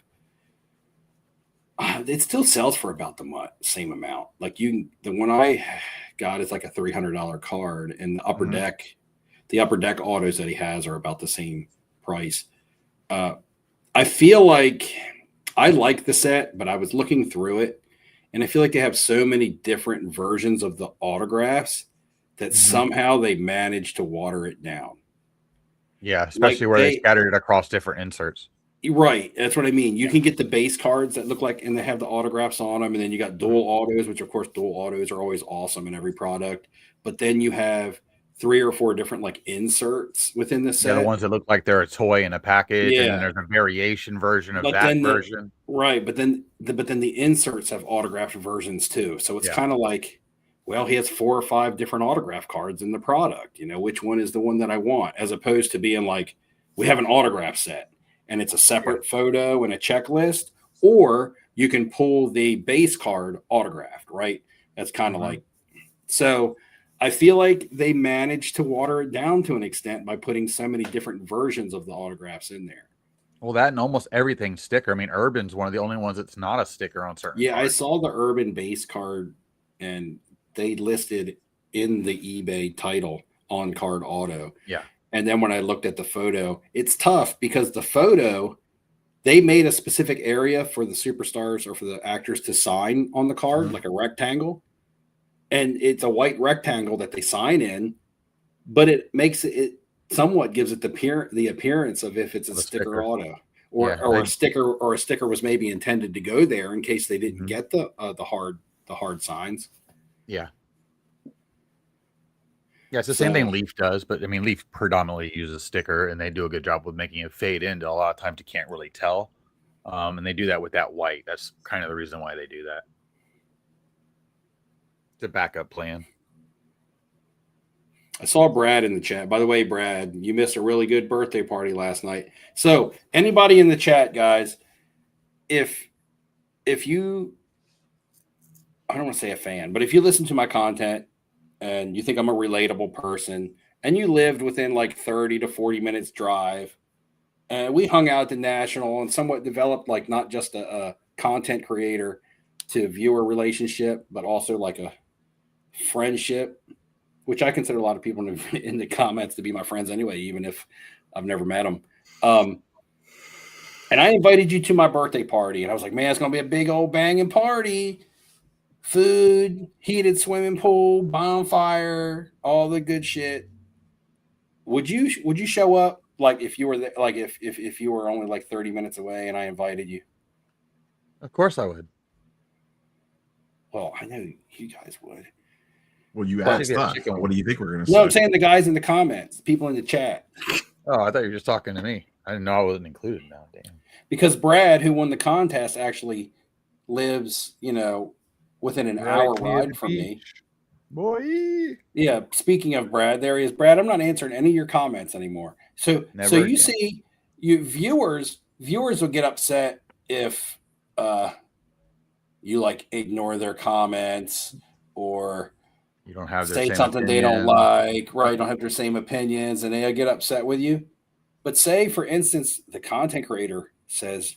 it still sells for about the same amount. Like the one I got is like a $300 card, and the upper deck autos that he has are about the same price. I feel like I like the set, but I was looking through it, and I feel like they have so many different versions of the autographs that somehow they managed to water it down. Yeah, especially where they scattered it across different inserts. Right. That's what I mean. You can get the base cards that look like, and they have the autographs on them. And then you got dual autos, which of course dual autos are always awesome in every product. But then you have 3 or 4 different like inserts within the set. Yeah, the ones that look like they're a toy in a package. Yeah. And then there's a variation version of version. Right. But then the inserts have autographed versions too. So it's kind of like, well, he has 4 or 5 different autograph cards in the product. You know, which one is the one that I want, as opposed to being like, we have an autograph set and it's a separate photo and a checklist, or you can pull the base card autographed, right? That's kind of like, so I feel like they managed to water it down to an extent by putting so many different versions of the autographs in there. Well, that and almost everything sticker. I mean, Urban's one of the only ones that's not a sticker on certain cards. I saw the Urban base card, and they listed in the eBay title on card auto. Yeah. And then when I looked at the photo, it's tough because the photo, they made a specific area for the superstars or for the actors to sign on the card, like a rectangle. And it's a white rectangle that they sign in, but it makes it somewhat gives it the appearance of if it's a sticker auto or a sticker was maybe intended to go there in case they didn't get the hard signs. Yeah. Yeah, it's the same thing Leaf does, but I mean, Leaf predominantly uses sticker, and they do a good job with making it fade in. A lot of times you can't really tell, and they do that with that white. That's kind of the reason why they do that. It's a backup plan. I saw Brad in the chat. By the way, Brad, you missed a really good birthday party last night. So anybody in the chat, guys, if you, I don't want to say a fan, but if you listen to my content and you think I'm a relatable person and you lived within like 30 to 40 minutes drive, and we hung out at the National and somewhat developed like not just a content creator to viewer relationship, but also like a friendship, which I consider a lot of people in the comments to be my friends anyway, even if I've never met them. And I invited you to my birthday party, and I was like, man, it's going to be a big old banging party. Food, heated swimming pool, bonfire, all the good shit. Would you show up like if you were there, like if you were only like 30 minutes away and I invited you? Of course I would. Well, I know you guys would. Well, you asked us. What do you think we're going to say? No, I'm saying the guys in the comments, people in the chat. Oh, I thought you were just talking to me. I didn't know I wasn't included now. Damn. Because Brad, who won the contest, actually lives, within an hour ride from me. Boy. Yeah. Speaking of Brad, there he is. Brad, I'm not answering any of your comments anymore. So you see, viewers will get upset if you like ignore their comments or you don't have say something they don't like, right? You don't have their same opinions, and they'll get upset with you. But say, for instance, the content creator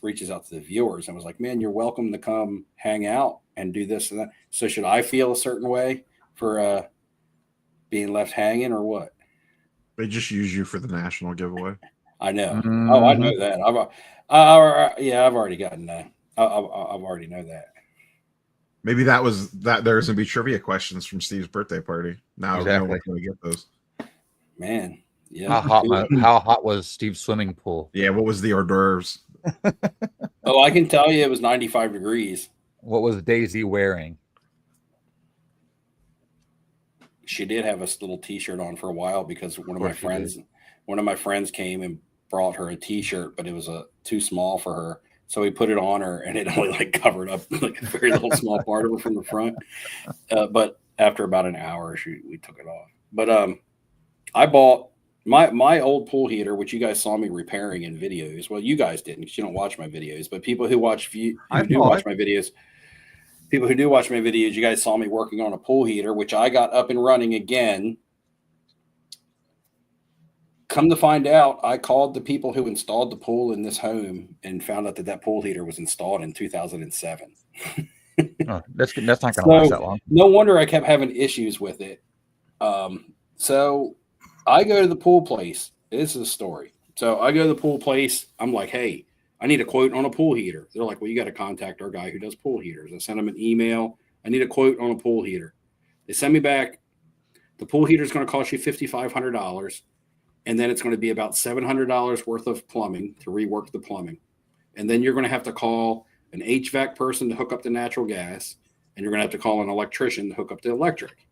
reaches out to the viewers and was like, man, you're welcome to come hang out and do this and that. So should I feel a certain way for being left hanging or what? They just use you for the national giveaway. I know. Mm-hmm. Oh, I know that. I've already gotten that. I've already know that. Maybe there's going to be trivia questions from Steve's birthday party. Now exactly. We're going to get those. Man. Yeah. How hot was Steve's swimming pool? Yeah. What was the hors d'oeuvres? Oh, I can tell you it was 95 degrees. What was Daisy wearing? she did have a little T-shirt on for a while because one of my friends came and brought her a T-shirt, but it was too small for her. So we put it on her, and it only like covered up like a very little small part of her from the front. But after about an hour, we took it off. But I bought my old pool heater, which you guys saw me repairing in videos. Well, you guys didn't because you don't watch my videos. But people who watch my videos. People who do watch my videos, you guys saw me working on a pool heater, which I got up and running again. Come to find out, I called the people who installed the pool in this home and found out that pool heater was installed in 2007. Oh, that's not going to last that long. No wonder I kept having issues with it. So I go to the pool place. This is a story. So I go to the pool place. I'm like, hey, I need a quote on a pool heater. They're like, well, you got to contact our guy who does pool heaters. I sent them an email. I need a quote on a pool heater. They send me back. The pool heater is going to cost you $5,500. And then it's going to be about $700 worth of plumbing to rework the plumbing. And then you're going to have to call an HVAC person to hook up the natural gas. And you're going to have to call an electrician to hook up the electric.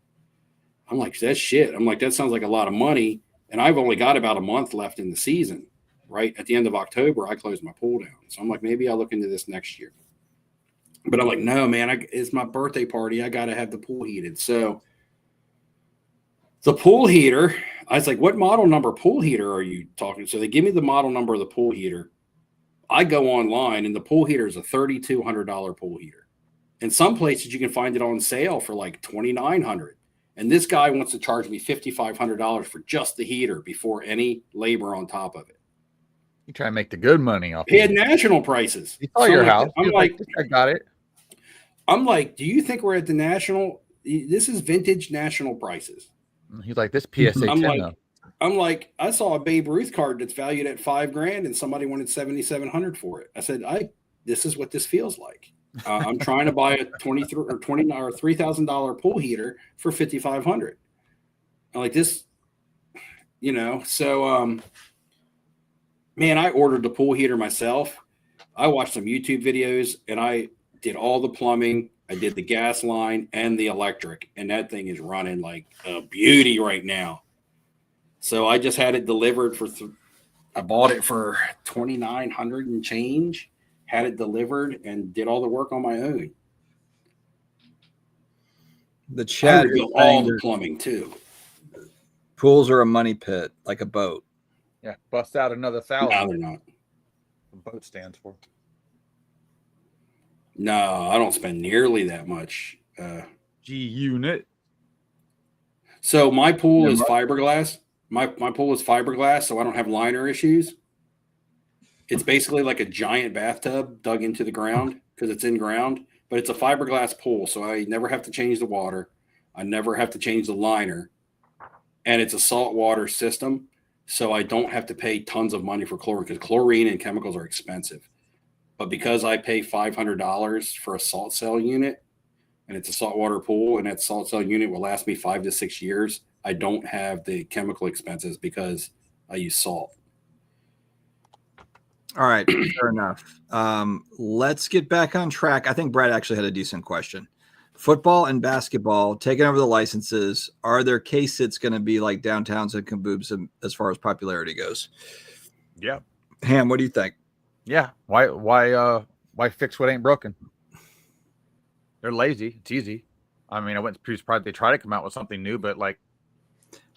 I'm like, that's shit. I'm like, that sounds like a lot of money. And I've only got about a month left in the season. Right at the end of October, I closed my pool down. So I'm like, maybe I'll look into this next year. But I'm like, no, man, it's my birthday party. I got to have the pool heated. So the pool heater, I was like, what model number pool heater are you talking? So they give me the model number of the pool heater. I go online, and the pool heater is a $3,200 pool heater. In some places, you can find it on sale for like $2,900. And this guy wants to charge me $5,500 for just the heater before any labor on top of it. You try to make the good money off. He had national prices. He saw your house. I'm like, I got it. I'm like, do you think we're at the national? This is vintage national prices. He's like, this PSA 10. I'm like, I saw a Babe Ruth card that's valued at $5,000 and somebody wanted $7,700 for it. I said, this is what this feels like. I'm trying to buy a $3,000 pool heater for $5,500. I'm like this, so, man, I ordered the pool heater myself. I watched some YouTube videos and I did all the plumbing. I did the gas line and the electric, and that thing is running like a beauty right now. So I just had it delivered I bought it for $2,900 and change, had it delivered, and did all the work on my own. The chat I did all the plumbing too. Pools are a money pit, like a boat. Yeah, bust out another 1,000. No, they're not. The boat stands for. No, I don't spend nearly that much. G unit. So my pool is fiberglass. My pool is fiberglass, so I don't have liner issues. It's basically like a giant bathtub dug into the ground because it's in ground, but it's a fiberglass pool, so I never have to change the water. I never have to change the liner, and it's a saltwater system. So I don't have to pay tons of money for chlorine because chlorine and chemicals are expensive. But because I pay $500 for a salt cell unit, and it's a saltwater pool, and that salt cell unit will last me 5 to 6 years, I don't have the chemical expenses because I use salt. All right, fair enough. Let's get back on track. I think Brad actually had a decent question. Football and basketball taking over the licenses. Are there K-Sits going to be like downtowns and kaboobs as far as popularity goes? Yeah. Ham, what do you think? Yeah. Why fix what ain't broken? They're lazy. It's easy. I mean, I wouldn't be surprised they try to come out with something new, but like.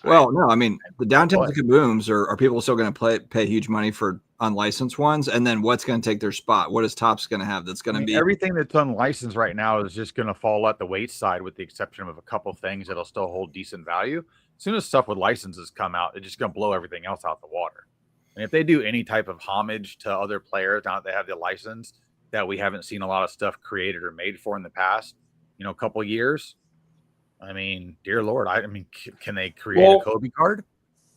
Well, no, I mean, the downtowns and kabooms are people still going to pay huge money for unlicensed ones? And then what's going to take their spot? What is Topps going to have that's going to be? Everything that's unlicensed right now is just going to fall at the wayside with the exception of a couple things that'll still hold decent value. As soon as stuff with licenses come out, it's just going to blow everything else out the water. And if they do any type of homage to other players now that they have the license that we haven't seen a lot of stuff created or made for in the past, a couple of years, I mean, dear Lord, can they create a Kobe card?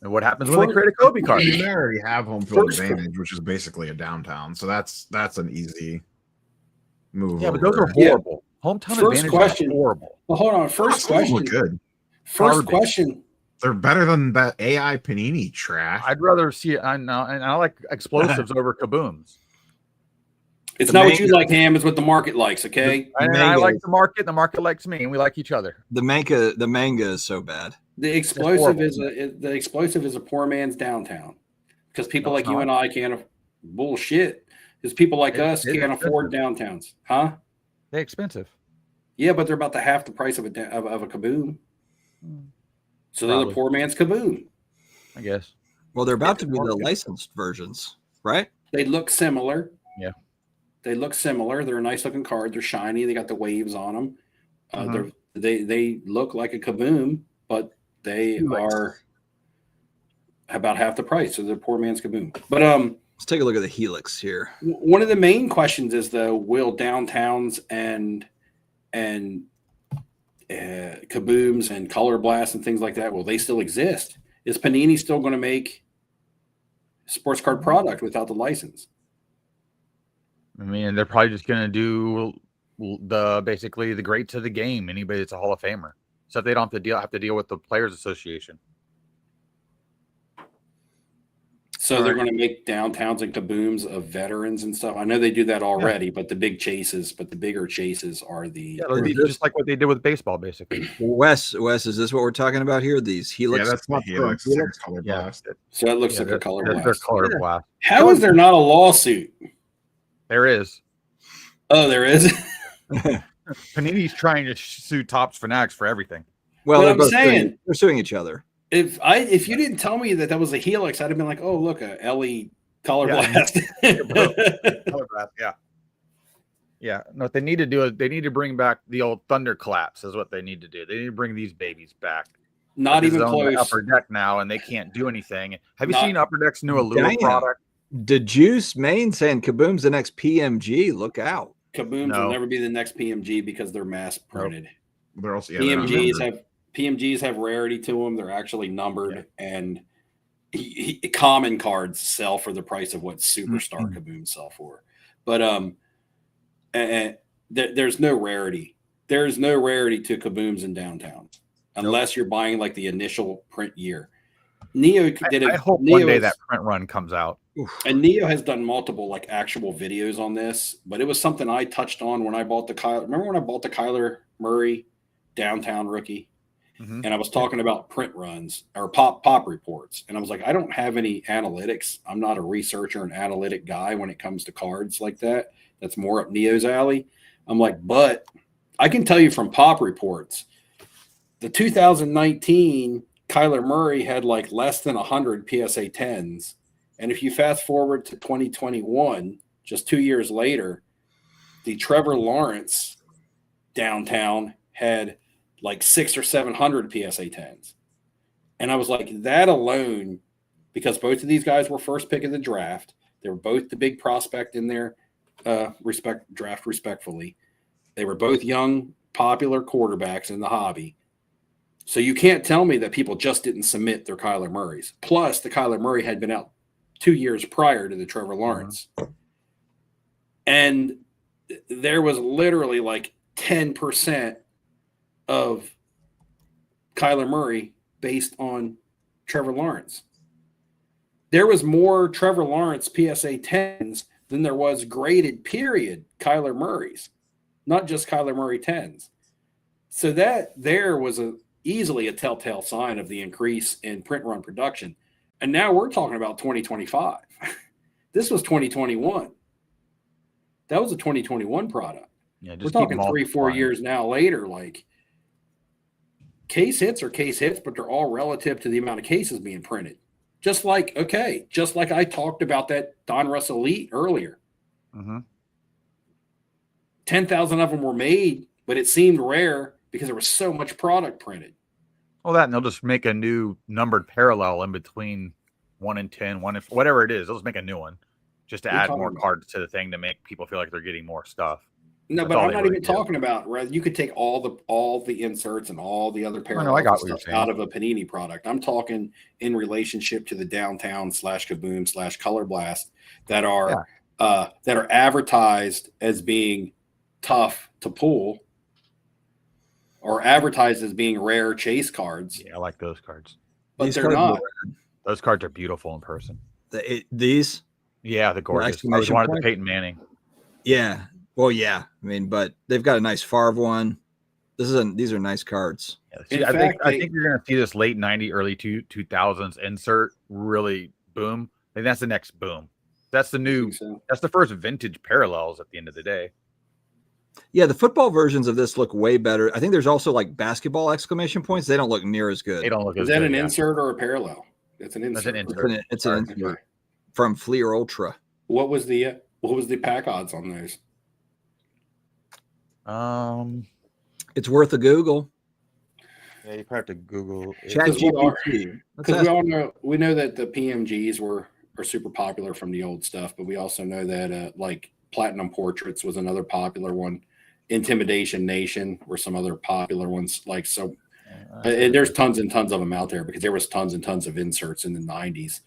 And what happens when they create a Kobe card? They already have home field advantage, which is basically a downtown. So that's an easy move. Yeah, but those are horrible. Yeah. Hometown advantage question, is horrible. Well, hold on. First question. Good. First question. They're better than that AI Panini trash. I'd rather see it. I like explosives over kabooms. It's The not what you manga- like, Ham. It's what the market likes. Okay. And I manga- like the market. The market likes me, and we like each other. The manga is so bad. The explosive horrible. the explosive is a poor man's downtown because people No, like it's you not. and I can't. Bullshit. Because people like us It's can't afford downtowns, huh? They're expensive. Yeah, but they're about the half the price of a kaboom. So they're the Probably. poor man's kaboom. I guess. Well, they're about to be the licensed versions, right? They look similar. Yeah. They look similar. They're a nice looking card. They're shiny. They got the waves on them. They look like a kaboom, but they are about half the price. So they're poor man's kaboom. But let's take a look at the Helix here. One of the main questions is though, will downtowns and kabooms and color blasts and things like that, will they still exist? Is Panini still going to make a sports card product without the license? I mean, they're probably just going to do basically the greats of the game. Anybody that's a Hall of Famer, so they don't have to deal with the Players Association. So they're going to make downtowns and kabooms of veterans and stuff. I know they do that already, but the bigger chases are the just like what they did with baseball, basically. Wes, is this what we're talking about here? These Helix? Yeah, that's the Helix. It's color blast. So it looks like a color blast. Their color blast. How is there not a lawsuit? There is. Oh, there is. Panini's trying to sue Topps Fanatics for everything. Well, But I'm saying they're suing each other. If you didn't tell me that was a Helix, I'd have been like, oh, look, a LE color blast. Color blast, yeah. Yeah. No, what they need to do is they need to bring back the old thunderclaps is what they need to do. They need to bring these babies back. Not even It's owned by close. Upper Deck now, and they can't do anything. Have you Not- seen Upper Deck's new Allure Damn. product? DeJuice Main saying Kaboom's the next PMG. Look out. Kabooms No. will never be the next PMG because they're mass printed. They're also they're not PMGs have rarity to them. They're actually numbered, and common cards sell for the price of what superstar kabooms sell for. But there's no rarity. There's no rarity to kabooms in downtowns unless you're buying like the initial print year. Neo did it. I hope one day that print run comes out. And Neo has done multiple like actual videos on this, but it was something I touched on when I bought the Kyler. Remember when I bought the Kyler Murray downtown rookie? And I was talking about print runs or pop reports. And I was like, I don't have any analytics. I'm not a researcher and analytic guy when it comes to cards like that. That's more up Neo's alley. I'm like, but I can tell you from pop reports, the 2019 Kyler Murray had like less than 100 PSA 10s. And if you fast forward to 2021, just 2 years later, the Trevor Lawrence downtown had like 600 or 700 PSA 10s. And I was like, that alone, because both of these guys were first pick of the draft, they were both the big prospect in their draft respectfully. They were both young, popular quarterbacks in the hobby. So you can't tell me that people just didn't submit their Kyler Murrays. Plus, the Kyler Murray had been out 2 years prior to the Trevor Lawrence. And there was literally like 10% of Kyler Murray based on Trevor Lawrence. There was more Trevor Lawrence PSA 10s than there was graded period Kyler Murrays, not just Kyler Murray 10s. So that there was easily a telltale sign of the increase in print run production. And now we're talking about 2025. This was 2021. That was a 2021 product. Yeah, we're talking 3-4 years now later. Like, case hits are case hits, but they're all relative to the amount of cases being printed. Just like I talked about that Donruss Elite earlier. 10,000 of them were made, but it seemed rare because there was so much product printed. Well, and they'll just make a new numbered parallel in between 1 and 10, whatever it is. They'll just make a new one just to add more cards to the thing to make people feel like they're getting more stuff. No, but I'm not even talking about. You could take all the inserts and all the other parallels stuff out of a Panini product. I'm talking in relationship to the downtown / kaboom / color blast that are advertised as being tough to pull or advertised as being rare chase cards. Yeah, I like those cards, but they're not. Those cards are beautiful in person. These, yeah, the gorgeous. I always wanted the Peyton Manning. Yeah. Well, yeah. I mean, but they've got a nice Favre one. These are nice cards. Yeah, I think you're going to see this late 90s, early 2000s insert really boom. I think that's the next boom. That's the new. So. That's the first vintage parallels at the end of the day. Yeah, the football versions of this look way better. I think there's also like basketball exclamation points. They don't look near as good. They don't look as good. Is that an insert or a parallel? It's an insert. It's an insert from Fleer Ultra. What was the pack odds on those? It's worth a Google. Yeah, you probably have to Google ChatGPT. Because we know that the PMGs are super popular from the old stuff, but we also know that like Platinum Portraits was another popular one. Intimidation Nation were some other popular ones. Like so, there's tons and tons of them out there because there was tons and tons of inserts in the 90s.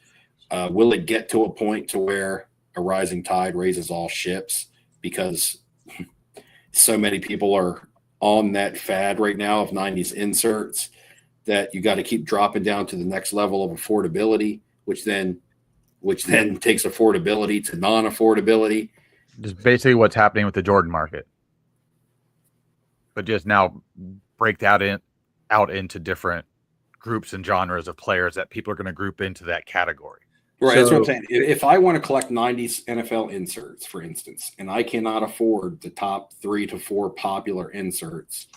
Will it get to a point to where a rising tide raises all ships because so many people are on that fad right now of 90s inserts that you got to keep dropping down to the next level of affordability, which then takes affordability to non-affordability. Just basically what's happening with the Jordan market, but just now break that out into different groups and genres of players that people are going to group into that category. Right, that's what I'm saying. If I want to collect 90s NFL inserts, for instance, and I cannot afford the top 3 to 4 popular inserts,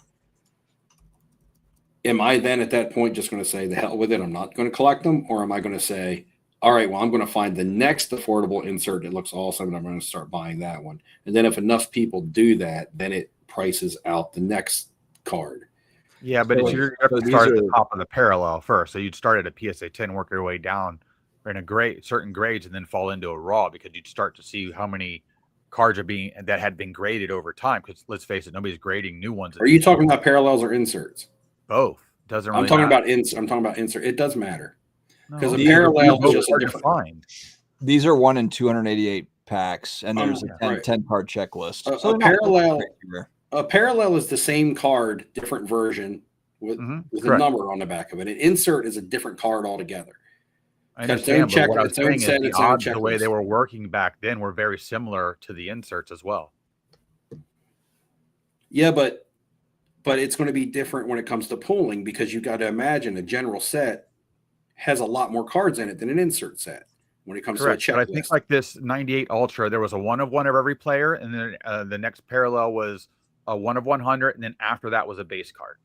am I then at that point just going to say, the hell with it, I'm not going to collect them? Or am I going to say, all right, well, I'm going to find the next affordable insert that looks awesome, and I'm going to start buying that one. And then if enough people do that, then it prices out the next card. Yeah, but you're going to start at the top of the parallel first. So you'd start at a PSA 10, work your way down in a certain grades, and then fall into a raw because you'd start to see how many cards that had been graded over time. Because let's face it, nobody's grading new ones. Are you talking about parallels or inserts? Both. Doesn't really I'm talking matter. I'm talking about insert. It does matter because the parallel is just a different. Find. These are 1 in 288 packs, and there's a 10 card checklist. So a parallel is the same card, different version with a number on the back of it. An insert is a different card altogether. I understand, but what I was saying is the odds, the way they were working back then, were very similar to the inserts as well. Yeah, but it's going to be different when it comes to pooling because you've got to imagine a general set has a lot more cards in it than an insert set when it comes to a checklist. But I think like this 98 Ultra, there was a 1 of 1 of every player, and then the next parallel was a 1 of 100, and then after that was a base card.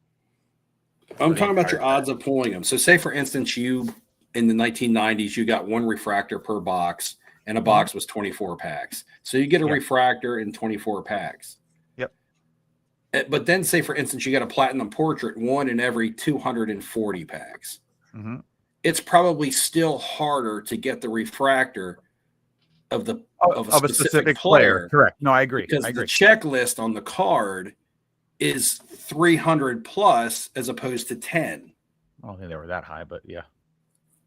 I'm talking about your odds of pulling them. So say, for instance, in the 1990s, you got 1 refractor per box, and a box was 24 packs. So you get a refractor in 24 packs. Yep. But then say, for instance, you got a Platinum Portrait, 1 in every 240 packs. Mm-hmm. It's probably still harder to get the refractor of a specific player. Correct. No, I agree. Because the checklist on the card is 300 plus as opposed to 10. I don't think they were that high, but yeah.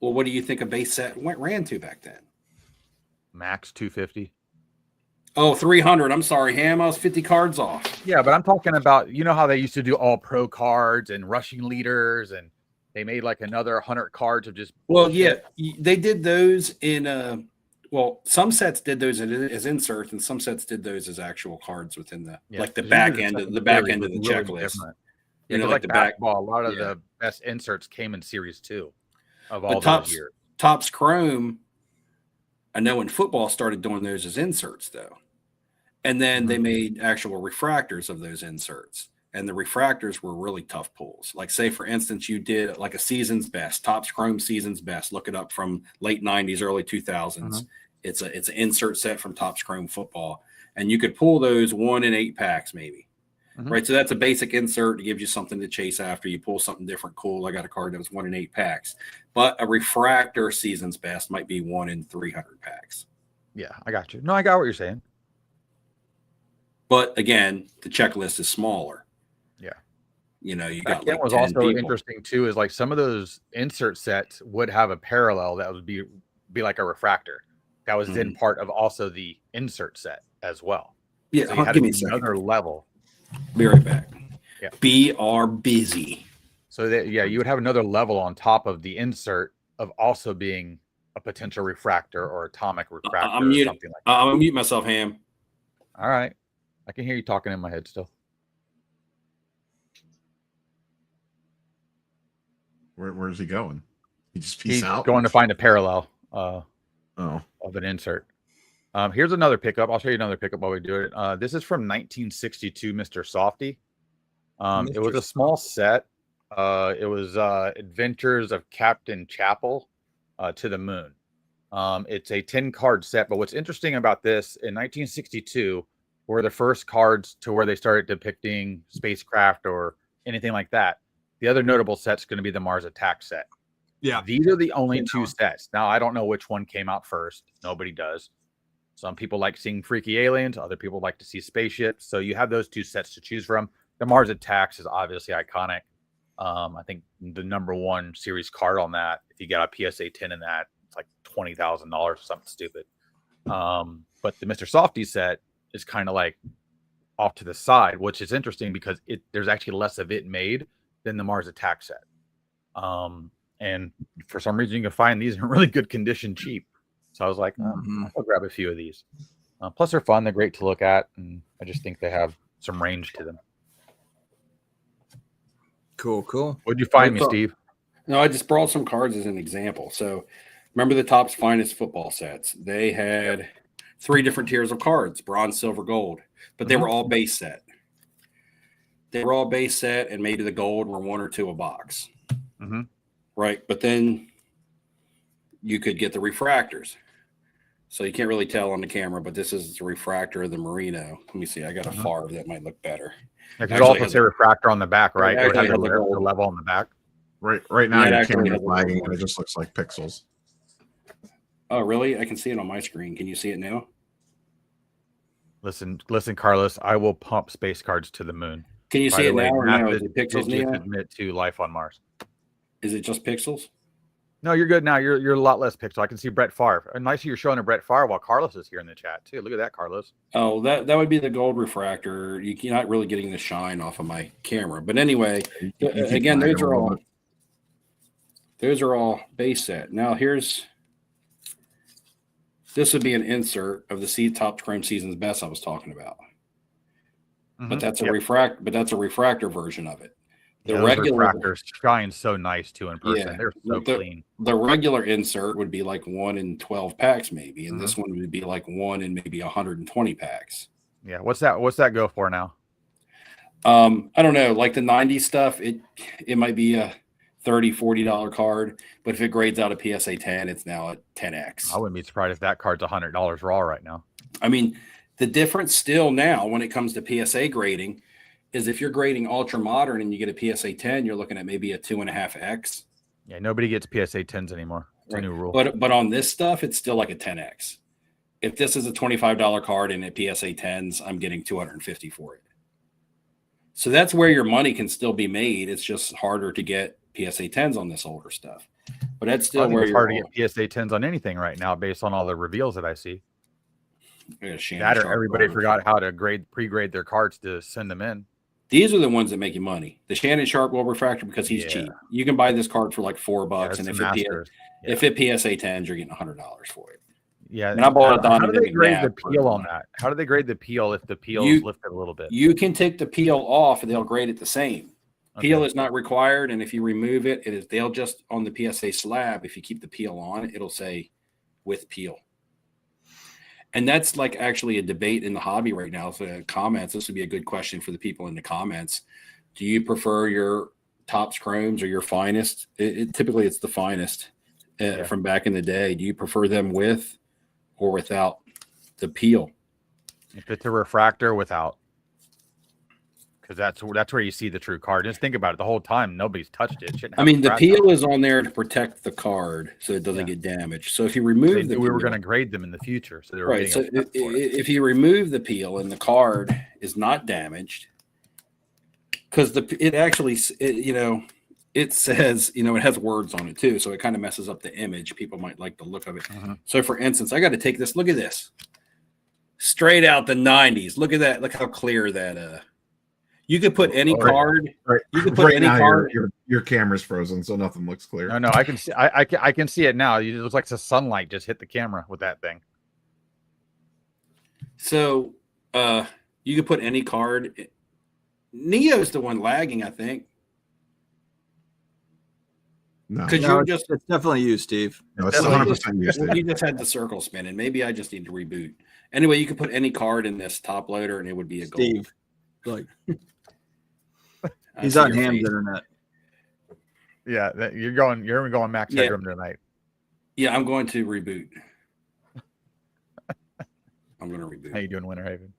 Well, what do you think a base set ran to back then? Max 250. Oh, 300. I'm sorry, Ham. I was 50 cards off. Yeah, but I'm talking about, you know how they used to do all pro cards and rushing leaders, and they made like another 100 cards of just. Well, yeah, they did those in some sets did those as inserts, and some sets did those as actual cards within the back end of the checklist. Yeah, like the basketball, a lot of the best inserts came in Series 2 of all those years. Topps Chrome, I know in football started doing those as inserts though, and then they made actual refractors of those inserts, and the refractors were really tough pulls. Like say for instance, you did like a season's best, Topps Chrome season's best. Look it up from late 90s, early 2000s. It's an insert set from Topps Chrome football, and you could pull those 1 in 8 packs maybe. Right, so that's a basic insert. It gives you something to chase after. You pull something different, cool. I got a card that was 1 in 8 packs, but a refractor season's best might be 1 in 300 packs. Yeah, I got you. No, I got what you're saying. But again, the checklist is smaller. Yeah, you got. Like was also interesting too. Is like some of those insert sets would have a parallel that would be like a refractor. That was then part of also the insert set as well. Yeah, so you had give me another level. Be right back. Yeah. We are busy. So you would have another level on top of the insert of also being a potential refractor or atomic refractor or something like that. I'm gonna mute myself, Ham. All right. I can hear you talking in my head still. Where's he going? He just He's out. going to find a parallel of an insert. Here's another pickup. I'll show you another pickup while we do it. This is from 1962, Mr. Softy. It was a small set. It was Adventures of Captain Chapel to the Moon. It's a 10-card set, but what's interesting about this, in 1962, were the first cards to where they started depicting spacecraft or anything like that. The other notable set's going to be the Mars Attack set. Yeah. These are the only two sets. Now, I don't know which one came out first. Nobody does. Some people like seeing freaky aliens. Other people like to see spaceships. So you have those two sets to choose from. The Mars Attacks is obviously iconic. I think the #1 series card on that, if you got a PSA 10 in that, it's like $20,000 or something stupid. But the Mr. Softy set is kind of like off to the side, which is interesting because there's actually less of it made than the Mars Attack set. And for some reason, you can find these in really good condition cheap. So I was like, I'll grab a few of these. Plus, they're fun. They're great to look at. And I just think they have some range to them. Cool. What'd you find me, Steve? No, I just brought some cards as an example. So remember the Topps Finest football sets? They had 3 different tiers of cards, bronze, silver, gold. But they were all base set. They were all base set, and maybe the gold were 1 or 2 a box. Right. But then you could get the refractors. So you can't really tell on the camera, but this is the refractor of the Merino. Let me see. I got a Favre that might look better. It also say refractor on the back, right? It has the level on the back. Right now, your camera's lagging, and it just looks like pixels. Oh, really? I can see it on my screen. Can you see it now? Listen, Carlos. I will pump space cards to the moon. Can you see it now or no? Is it pixels now? Admit to life on Mars. Is it just pixels? No, you're good now. You're a lot less pixel. I can see Brett Favre. And nice you're showing a Brett Favre while Carlos is here in the chat too. Look at that, Carlos. Oh, that would be the gold refractor. You're not really getting the shine off of my camera. But anyway, again, those are all base set. Now this would be an insert of the Top Chrome Season's Best I was talking about. But that's a refractor version of it. The regular refractors shine so nice too in person. They're so clean. The regular insert would be like 1 in 12 packs, maybe, and this one would be like 1 in maybe 120 packs. Yeah, what's that go for now? I don't know. Like the 90s stuff, it might be a $30-$40 card, but if it grades out a PSA 10, it's now a 10x. I wouldn't be surprised if that card's $100 raw right now. I mean, the difference still now when it comes to PSA grading is if you're grading ultra modern and you get a PSA 10, you're looking at maybe a 2.5x. Yeah, nobody gets PSA 10s anymore. It's a new rule. But on this stuff, it's still like a 10x. If this is a $25 card and at PSA 10s, I'm getting $250 for it. So that's where your money can still be made. It's just harder to get PSA 10s on this older stuff. But that's still where it's hard to get PSA 10s on anything right now based on all the reveals that I see. That or everybody forgot how to pre-grade their cards to send them in. These are the ones that make you money. The Shannon Sharp will refractor because he's cheap. You can buy this card for like $4, and if it PSA 10s, you're getting $100 for it. Yeah, and I bought how do they grade the peel on that? How do they grade the peel if the peel is lifted a little bit? You can take the peel off, and they'll grade it the same. Okay. Peel is not required, and if you remove it, they'll just on the PSA slab. If you keep the peel on, it'll say with peel. And that's like actually a debate in the hobby right now. So comments, this would be a good question for the people in the comments. Do you prefer your Topps Chromes or your Finest? Typically, it's the Finest from back in the day. Do you prefer them with or without the peel? If it's a refractor, without. Because that's where you see the true card. Just think about it. The whole time, nobody's touched it. I mean, the peel is on there to protect the card so it doesn't get damaged. So if you remove the peel, we were going to grade them in the future. So they were right. So if you remove the peel and the card is not damaged, because it says, it has words on it too. So it kind of messes up the image. People might like the look of it. So for instance, I got to take this. Look at this. Straight out the 90s. Look at that. Look how clear that you could put any card. Right. You could put any card. Your camera's frozen, so nothing looks clear. No, I can see. I can see it now. It looks like the sunlight just hit the camera with that thing. So You could put any card. Neo's the one lagging, I think. No, Because No, you it's, just it's definitely you, Steve. no, it's Definitely 100% used. you just had the circle spinning. Maybe I just need to reboot. Anyway, you could put any card in this top loader, and it would be a gold. Steve. Like I he's see on your Ham's face. internet. Yeah, you're going max Yeah. headroom tonight. Yeah, I'm going to reboot. I'm going to reboot. How you doing, Winter Haven?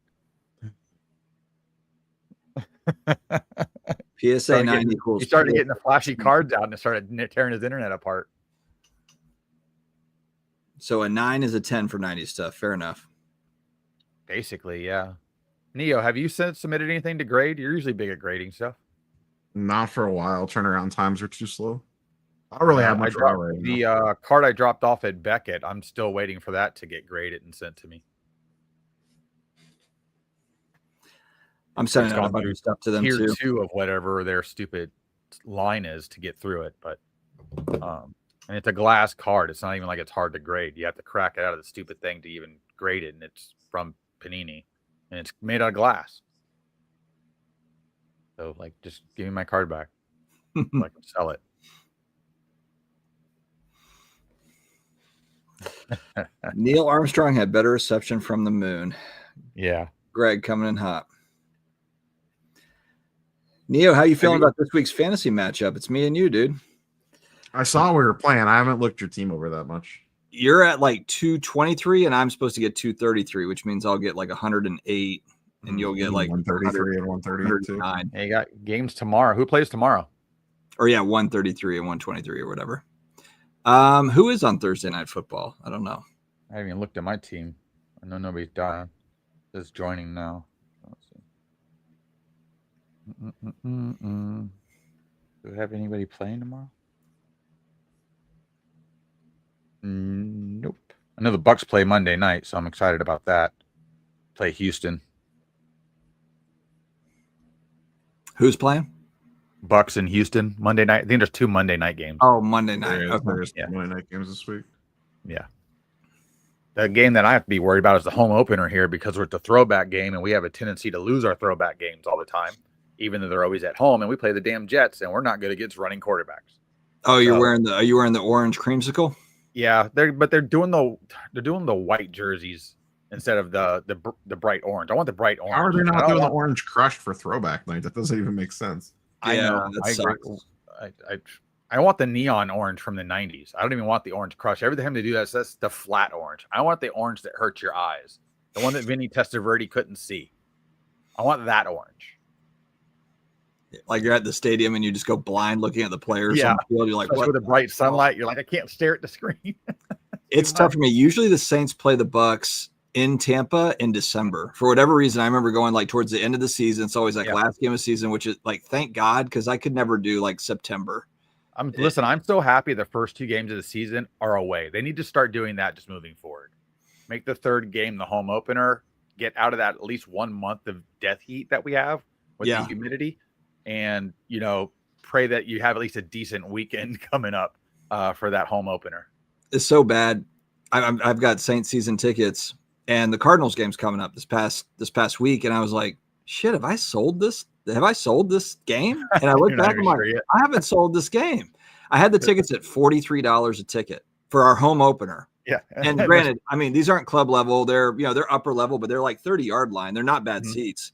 PSA Started 9 getting- equals. He started getting the flashy cards out and it started tearing his internet apart. So a 9 is a 10 for 90 stuff. Fair enough. Basically, yeah. Neo, have you submitted anything to grade? You're usually big at grading stuff. Not for a while. Turnaround times are too slow. I don't really have much dropped right now. the card I dropped off at Beckett. I'm still waiting for that to get graded and sent to me. I'm sending It's out a gone bunch through of stuff to them Tier too. 2 of whatever their stupid line is to get through it, but and it's a glass card. It's not even like it's hard to grade. You have to crack it out of the stupid thing to even grade it, and it's from Panini, and it's made out of glass. So, like, just give me my card back. So I can sell it. Neil Armstrong had better reception from the moon. Yeah. Greg coming in hot. Neo, how you feeling about this week's fantasy matchup? It's me and you, dude. I saw we were playing. I haven't looked your team over that much. You're at like 223, and I'm supposed to get 233, which means I'll get like 108, and you'll get like 133 and 132. 109. Hey, you got games tomorrow. Who plays tomorrow? Or yeah, 133 and 123 or whatever. Who is on Thursday Night Football? I don't know. I haven't even looked at my team. I know nobody's dying. Just joining now. Let's see. Do we have anybody playing tomorrow? Nope. I know the Bucks play Monday night, so I'm excited about that. Play Houston. Who's playing? Bucks in Houston Monday night. I think there's 2 Monday night games. Oh, Monday night. There's Yeah. Monday night games this week. Yeah. The game that I have to be worried about is the home opener here because we're at the throwback game and we have a tendency to lose our throwback games all the time, even though they're always at home. And we play the damn Jets and we're not good against running quarterbacks. Oh, are you wearing the orange creamsicle? Yeah, they're doing the white jerseys instead of the bright orange. I want the bright orange. How are they I not don't doing the want- orange crush for throwback night? That doesn't even make sense. I Yeah, know. that I agree. sucks. I want the neon orange from the 90s. I don't even want the orange crush. Every time they do that's the flat orange. I want the orange that hurts your eyes. The one that Vinny Testaverde couldn't see. I want that orange. Like you're at the stadium and you just go blind looking at the players on the field. You're like, Especially what? with the bright sunlight, you're like, I can't stare at the screen. It's tough for me. Usually the Saints play the Bucks in Tampa in December. For whatever reason, I remember going like towards the end of the season. It's always like last game of season, which is like, thank God, because I could never do like September. Listen, I'm so happy the first 2 games of the season are away. They need to start doing that just moving forward. Make the 3rd game the home opener. Get out of that at least 1 month of death heat that we have with the humidity. And, pray that you have at least a decent weekend coming up for that home opener. It's so bad. I've got Saints season tickets, and the Cardinals game's coming up this past week, and I was like, shit, have I sold this? Have I sold this game? And I look back, I'm like, I haven't sold this game. I had the tickets at $43 a ticket for our home opener. Yeah. And granted, I mean, these aren't club level. They're, they're upper level, but they're like 30-yard line. They're not bad seats.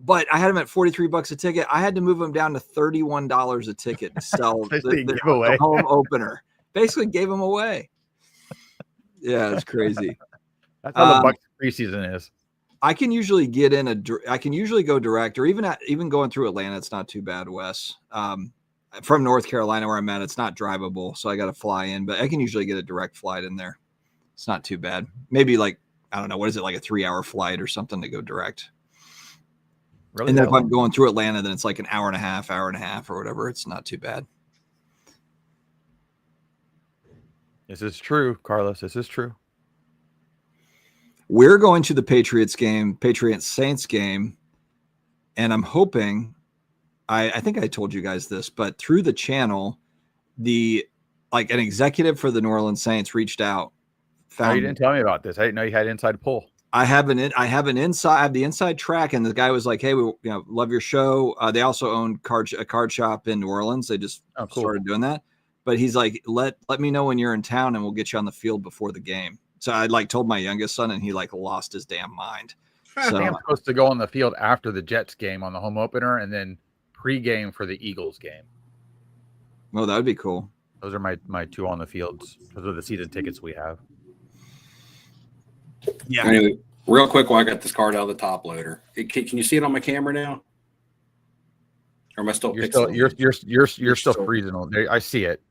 But I had them at $43 a ticket. I had to move them down to $31 a ticket to sell the home opener. Basically gave them away. Yeah, it's crazy. That's how the Bucks preseason is. I can usually get in I can usually go direct, or even going through Atlanta. It's not too bad, Wes. From North Carolina where I'm at, it's not drivable, so I got to fly in. But I can usually get a direct flight in there. It's not too bad. Maybe like, I don't know, what is it, like a 3-hour flight or something to go direct. Really? And then if I'm going through Atlanta, then it's like an hour and a half or whatever. It's not too bad. This is true, Carlos. This is true. We're going to the Patriots Saints game, and I'm hoping, I think I told you guys this, but through the channel, an executive for the New Orleans Saints reached out. You didn't tell me about this. I didn't know you had inside pull. I have the inside track, and the guy was like, "Hey, we love your show." They also own a card shop in New Orleans. They just started doing that. But he's like, let me know when you're in town, and we'll get you on the field before the game. So I told my youngest son, and he lost his damn mind. So I'm supposed to go on the field after the Jets game on the home opener, and then pregame for the Eagles game. Well, that would be cool. Those are my two on the fields. Those are the season tickets we have. Yeah. Anyway, real quick, while I got this card out of the top loader, can you see it on my camera now? Or am I still? You're still freezing on there. I see it.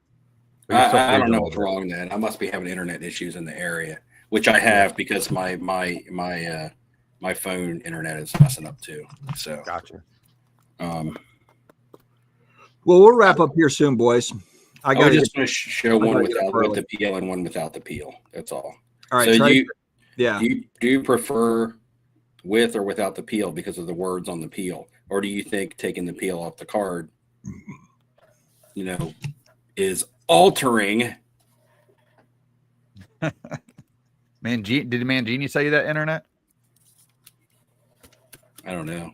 I don't know what's wrong then. I must be having internet issues in the area, which I have because my phone internet is messing up too. So gotcha. Well, we'll wrap up here soon, boys. I was just going to show one with the peel and one without the peel. That's all. All right. So do you prefer with or without the peel because of the words on the peel, or do you think taking the peel off the card, is altering? Did Mangini say that internet? I don't know.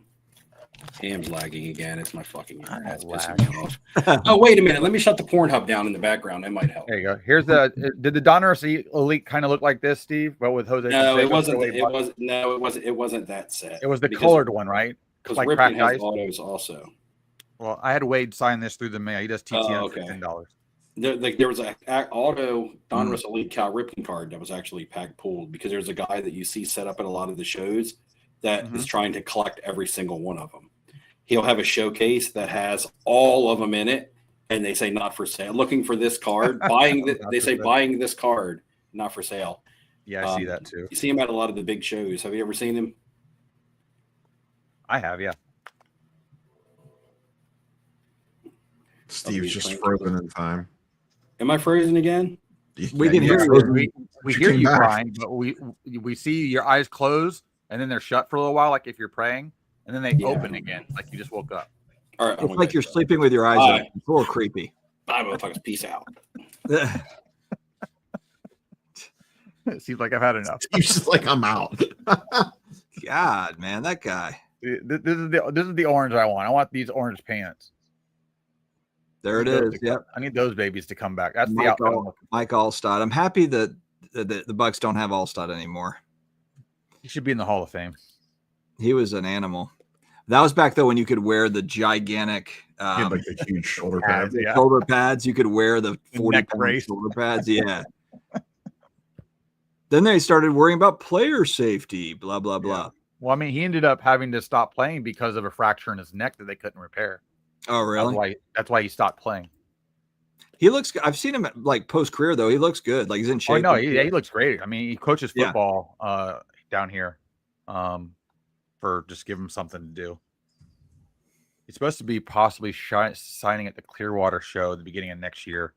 Cam's lagging again. It's my fucking internet. It's pissing me off. Oh, Oh, wait a minute. Let me shut the Pornhub down in the background. That might help. There you go. Here's did the Donruss Elite kind of look like this, Steve? But with Jose? No, it wasn't. It wasn't that set. It was the colored one, right? Because like Ripken has autos also. Well, I had Wade sign this through the mail. He does TTN for $10. There was an auto Donruss Elite Cal Ripken card that was actually pack pulled because there's a guy that you see set up at a lot of the shows that is trying to collect every single one of them. He'll have a showcase that has all of them in it, and they say not for sale. Looking for this card, buying this card, not for sale. Yeah, I see that too. You see him at a lot of the big shows. Have you ever seen him? I have, yeah. Steve's just frozen in time. Am I frozen again? We can hear you. We hear you crying, but we see your eyes close and then they're shut for a little while, like if you're praying, and then they open again, like you just woke up. All right, it's like you're sleeping with your eyes open. It's a little creepy. Bye, motherfuckers. Peace out. It seems like I've had enough. He's just like, I'm out. God, man, that guy. This is the orange I want. I want these orange pants. There it is. Yep. I need those babies to come back. That's Mike the outfit. Mike Allstott. I'm happy that the Bucks don't have Allstott anymore. He should be in the Hall of Fame. He was an animal. That was back though when you could wear the gigantic, like the huge shoulder pads. Yeah. Shoulder pads. You could wear the 40 shoulder pads. Yeah. Then they started worrying about player safety. Blah blah blah. Well, I mean, he ended up having to stop playing because of a fracture in his neck that they couldn't repair. Oh, really? That's why he stopped playing. He looks. I've seen him like post career though. He looks good. Like he's in shape. Oh no, he looks great. I mean, he coaches football down here. For just give him something to do. He's supposed to be possibly signing at the Clearwater show at the beginning of next year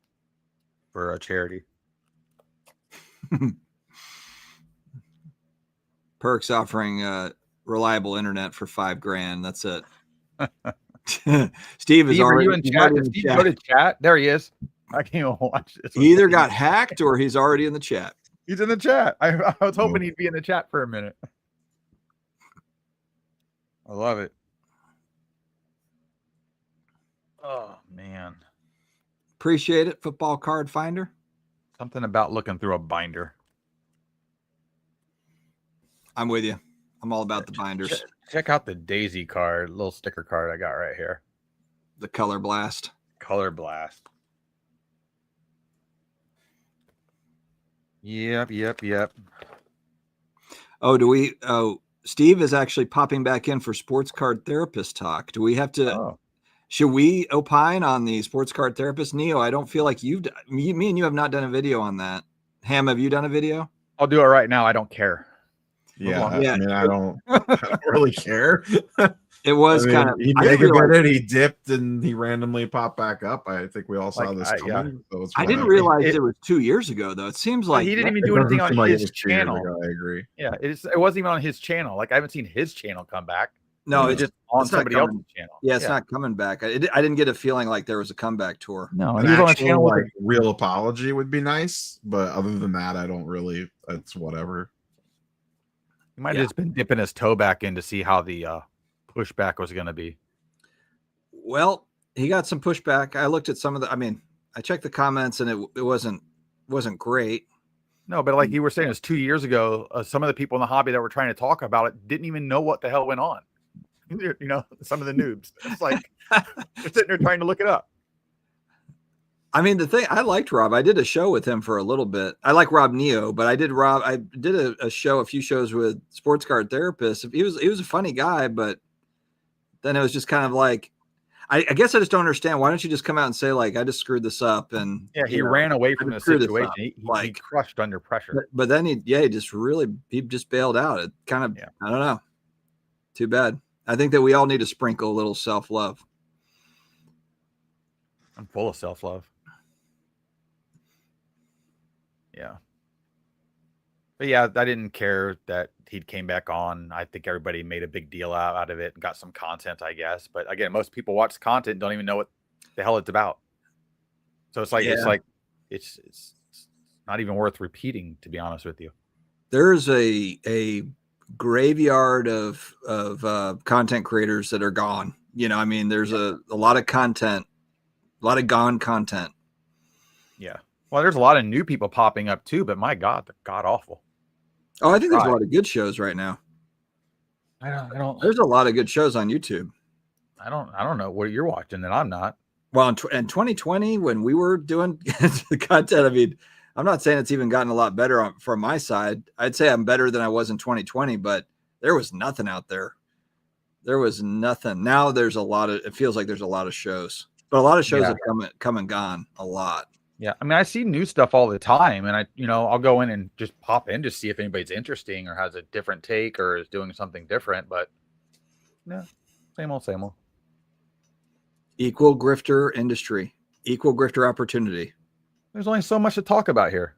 for a charity. Perks offering reliable internet for $5,000. That's it. Steve is already in chat. Did Steve go to chat? There he is. I can't even watch this. He either got hacked or he's already in the chat. He's in the chat. I was hoping he'd be in the chat for a minute. I love it. Oh, man. Appreciate it, Football Card Finder. Something about looking through a binder. I'm with you. I'm all about the binders. Check out the Daisy card, little sticker card I got right here. The Color Blast. Color Blast. Yep. Oh, Steve is actually popping back in for Sports Card Therapist Talk. Do we have to? Should we opine on the Sports Card Therapist? Neo, I don't feel like me and you have not done a video on that. Ham, have you done a video? I'll do it right now. I don't care. Yeah. I mean, I don't really care. It was kind of. He he dipped and he randomly popped back up. I think we all saw this coming. Yeah. So I didn't realize it was 2 years ago, though. It seems like he didn't even do anything on his channel. I agree. Yeah, it wasn't even on his channel. Like I haven't seen his channel come back. No, it's just on somebody else's channel. Yeah, it's not coming back. I didn't get a feeling like there was a comeback tour. No, an actual, on a channel like real apology would be nice, but other than that, I don't really. It's whatever. He might have just been dipping his toe back in to see how the pushback was going to be. Well, he got some pushback. I looked at some of the. I mean, I checked the comments, and it wasn't great. No, but like you were saying, it was 2 years ago. Some of the people in the hobby that were trying to talk about it didn't even know what the hell went on. You know, some of the noobs. It's like they're sitting there trying to look it up. I mean, the thing, I liked Rob. I did a show with him for a little bit. I like Rob Neo, but I did a show, a few shows with Sports Card Therapist. He was a funny guy, but then it was just kind of like, I guess I just don't understand. Why don't you just come out and say, like, I just screwed this up? And yeah, he ran away from the situation. He crushed under pressure. But then he just bailed out. It kind of, I don't know. Too bad. I think that we all need to sprinkle a little self-love. I'm full of self-love. Yeah. But yeah, I didn't care that he came back on. I think everybody made a big deal out of it and got some content, I guess. But again, most people watch the content and don't even know what the hell it's about. So it's like it's not even worth repeating, to be honest with you. There's a graveyard of content creators that are gone. You know, I mean, there's a lot of content, a lot of gone content. Yeah. Well, there's a lot of new people popping up too, but my God, they're god awful. Oh, I think there's a lot of good shows right now. I don't. There's a lot of good shows on YouTube. I don't know what you're watching that I'm not. Well, in 2020, when we were doing the content, I mean, I'm not saying it's even gotten a lot better from my side. I'd say I'm better than I was in 2020, but there was nothing out there. There was nothing. Now there's it feels like there's a lot of shows, but a lot of shows have come and gone a lot. Yeah. I mean, I see new stuff all the time, and I'll go in and just pop in to see if anybody's interesting or has a different take or is doing something different, but no, same old, same old. Equal grifter industry, equal grifter opportunity. There's only so much to talk about here.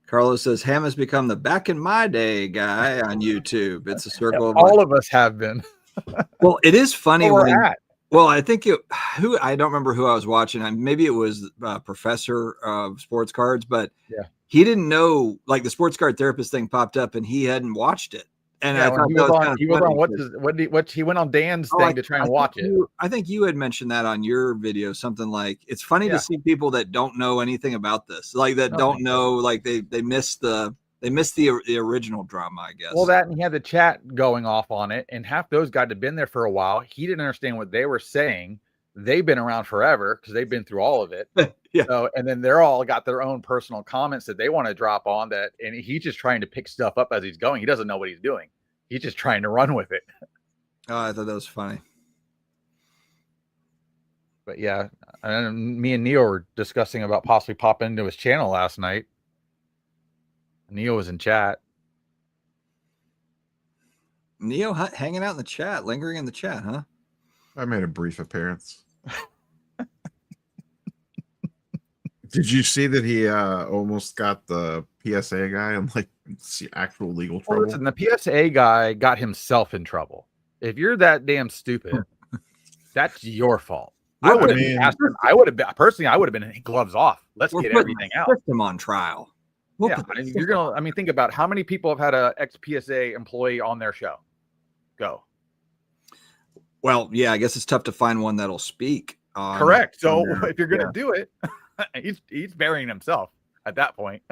Carlos says Ham has become the back in my day guy on YouTube. It's a circle of all of us have been. Well, it is funny when well, I think I don't remember who I was watching. Maybe it was Professor of Sports Cards, but he didn't know, like, the Sports Card Therapist thing popped up and he hadn't watched it. And I thought he went on Dan's thing to try and watch it. I think you had mentioned that on your video, something like, it's funny to see people that don't know anything about this, like that don't know, like they missed the original drama, I guess. Well, that, and he had the chat going off on it, and half those guys had been there for a while. He didn't understand what they were saying. They've been around forever because they've been through all of it. Yeah. So, and then they're all got their own personal comments that they want to drop on that, and he's just trying to pick stuff up as he's going. He doesn't know what he's doing. He's just trying to run with it. Oh, I thought that was funny. But yeah, and me and Neo were discussing about possibly popping into his channel last night. Neo was in chat. Neo hanging out in the chat, lingering in the chat, huh? I made a brief appearance. Did you see that he almost got the PSA guy in like actual legal trouble? Well, listen, the PSA guy got himself in trouble. If you're that damn stupid, that's your fault. Well, I would have been gloves off. Let's get everything out. Put them on trial. You're gonna. I mean, think about how many people have had a ex-PSA employee on their show. Go. Well, yeah, I guess it's tough to find one that'll speak. Correct. So if you're gonna do it, he's burying himself at that point.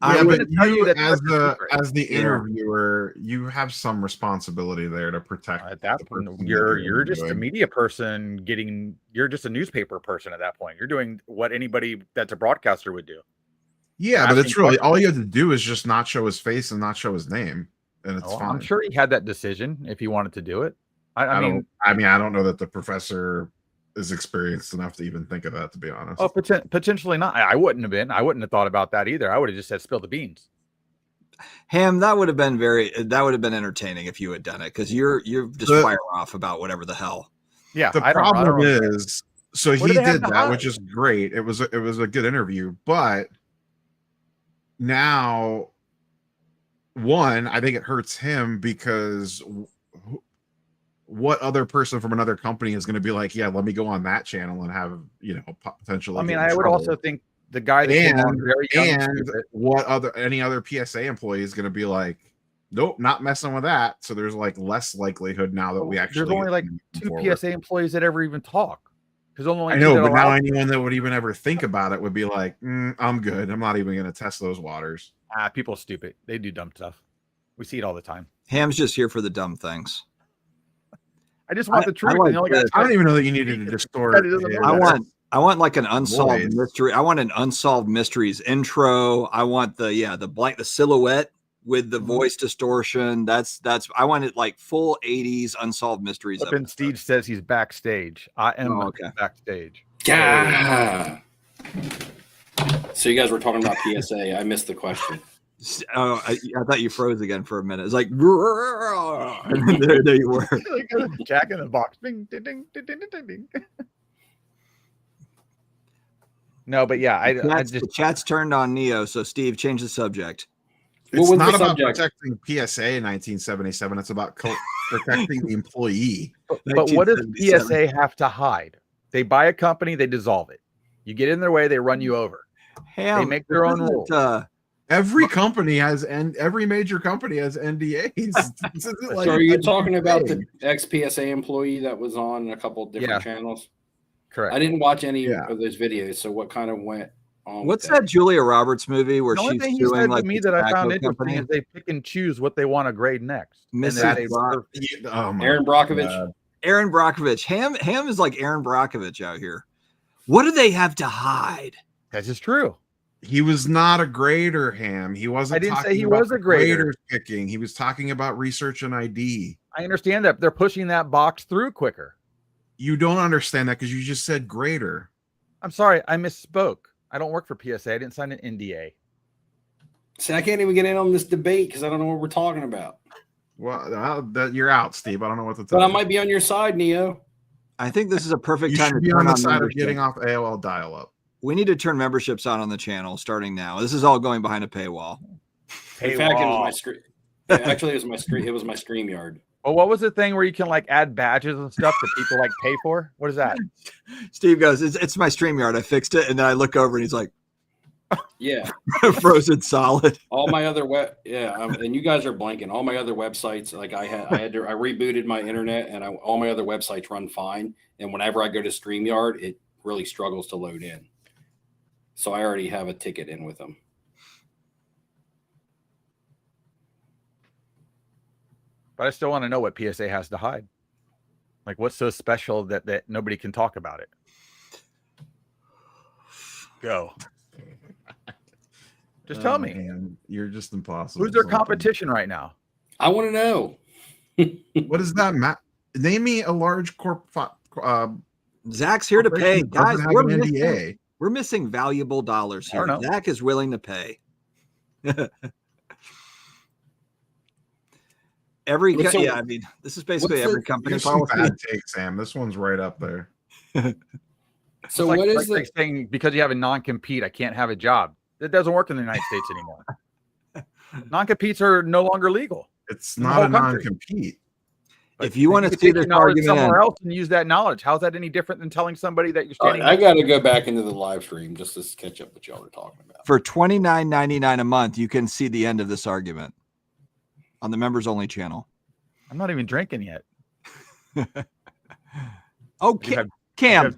Yeah, but you, as the interviewer, you have some responsibility there to protect. At that point, you're just a media person you're just a newspaper person at that point. You're doing what anybody that's a broadcaster would do. Yeah, but it's really all you have to do is just not show his face and not show his name, and it's fine. I'm sure he had that decision if he wanted to do it. I mean, I don't know that the professor is experienced enough to even think of that, to be honest. Oh, potentially not. I wouldn't have been. I wouldn't have thought about that either. I would have just said, "Spill the beans." Ham, that would have been entertaining if you had done it, because you're just fire off about whatever the hell. Yeah. The problem is, so he did that, which is great. It was a good interview, but now, one, I think it hurts him because what other person from another company is going to be like, yeah, let me go on that channel and have, potentially. I mean, I would also think the guy that came on very young and and stupid. what any other PSA employee is going to be like, nope, not messing with that. So there's like less likelihood now that we actually. There's only like 2 PSA employees that ever even talk. Because only I know, but now anyone that would even ever think about it would be like, I'm good. I'm not even going to test those waters. People are stupid. They do dumb stuff. We see it all the time. Ham's just here for the dumb things. I just want the truth. I don't even know that you needed to distort. I want like an unsolved mystery. I want an unsolved mysteries intro. I want the silhouette with the voice distortion. That's I want it like full 80s unsolved mysteries. But then Steve says he's backstage. I am backstage. Yeah. So you guys were talking about PSA. I missed the question. Oh, I thought you froze again for a minute. It's like, and then there you were. Jack in the box. Ding, ding, ding, ding, ding, ding, ding. No, but yeah, the chat's turned on Neo. So Steve, change the subject. It's not about protecting PSA in 1977. It's about protecting the employee. But what does PSA have to hide? They buy a company, they dissolve it. You get in their way, they run you over. They make their own rules. Every company has, and every major company has NDAs. So are you talking about the ex-PSA employee that was on a couple of different channels? Correct. I didn't watch any of those videos. So what kind of went on? What's that Julia Roberts movie where she's doing like to me that I found interesting is they pick and choose what they want to grade next. Aaron Brockovich. Aaron Brockovich. Ham is like Aaron Brockovich out here. What do they have to hide? That's just true. He was not a grader, Ham. He wasn't. I didn't say he was a grader. Picking. He was talking about research and ID. I understand that they're pushing that box through quicker. You don't understand that because you just said grader. I'm sorry, I misspoke. I don't work for PSA. I didn't sign an NDA. See, I can't even get in on this debate because I don't know what we're talking about. Well, you're out, Steve. I don't know what to tell you. But I might be on your side, Neo. I think this is a perfect time to be on the side of getting off AOL dial-up. We need to turn memberships on the channel starting now. This is all going behind a paywall. In fact, it was my screen. Actually, it was my screen. It was my StreamYard. Well, what was the thing where you can like add badges and stuff that people like pay for? What is that? Steve goes, it's my StreamYard. I fixed it, and then I look over and he's like, yeah, frozen solid. All my other and you guys are blanking. All my other websites, like I rebooted my internet, and all my other websites run fine. And whenever I go to StreamYard, it really struggles to load in. So I already have a ticket in with them. But I still want to know what PSA has to hide. Like, what's so special that nobody can talk about it? Go. Just tell me. Man, you're just impossible. Who's their competition right now? I want to know. What does that matter? Name me a large Zach's here to pay. Guys, we're missing valuable dollars here. Zach is willing to pay. I mean, this is basically every company policy. Bad take, Sam. This one's right up there. So what is like saying because you have a non-compete, I can't have a job? That doesn't work in the United States anymore. Non-competes are no longer legal. It's not a non-compete. If you want to see this argument somewhere else and use that knowledge, how's that any different than telling somebody that you're standing? I got to go back into the live stream just to catch up what y'all are talking about. For $29.99 a month, you can see the end of this argument on the members only channel. I'm not even drinking yet. Okay, Cam,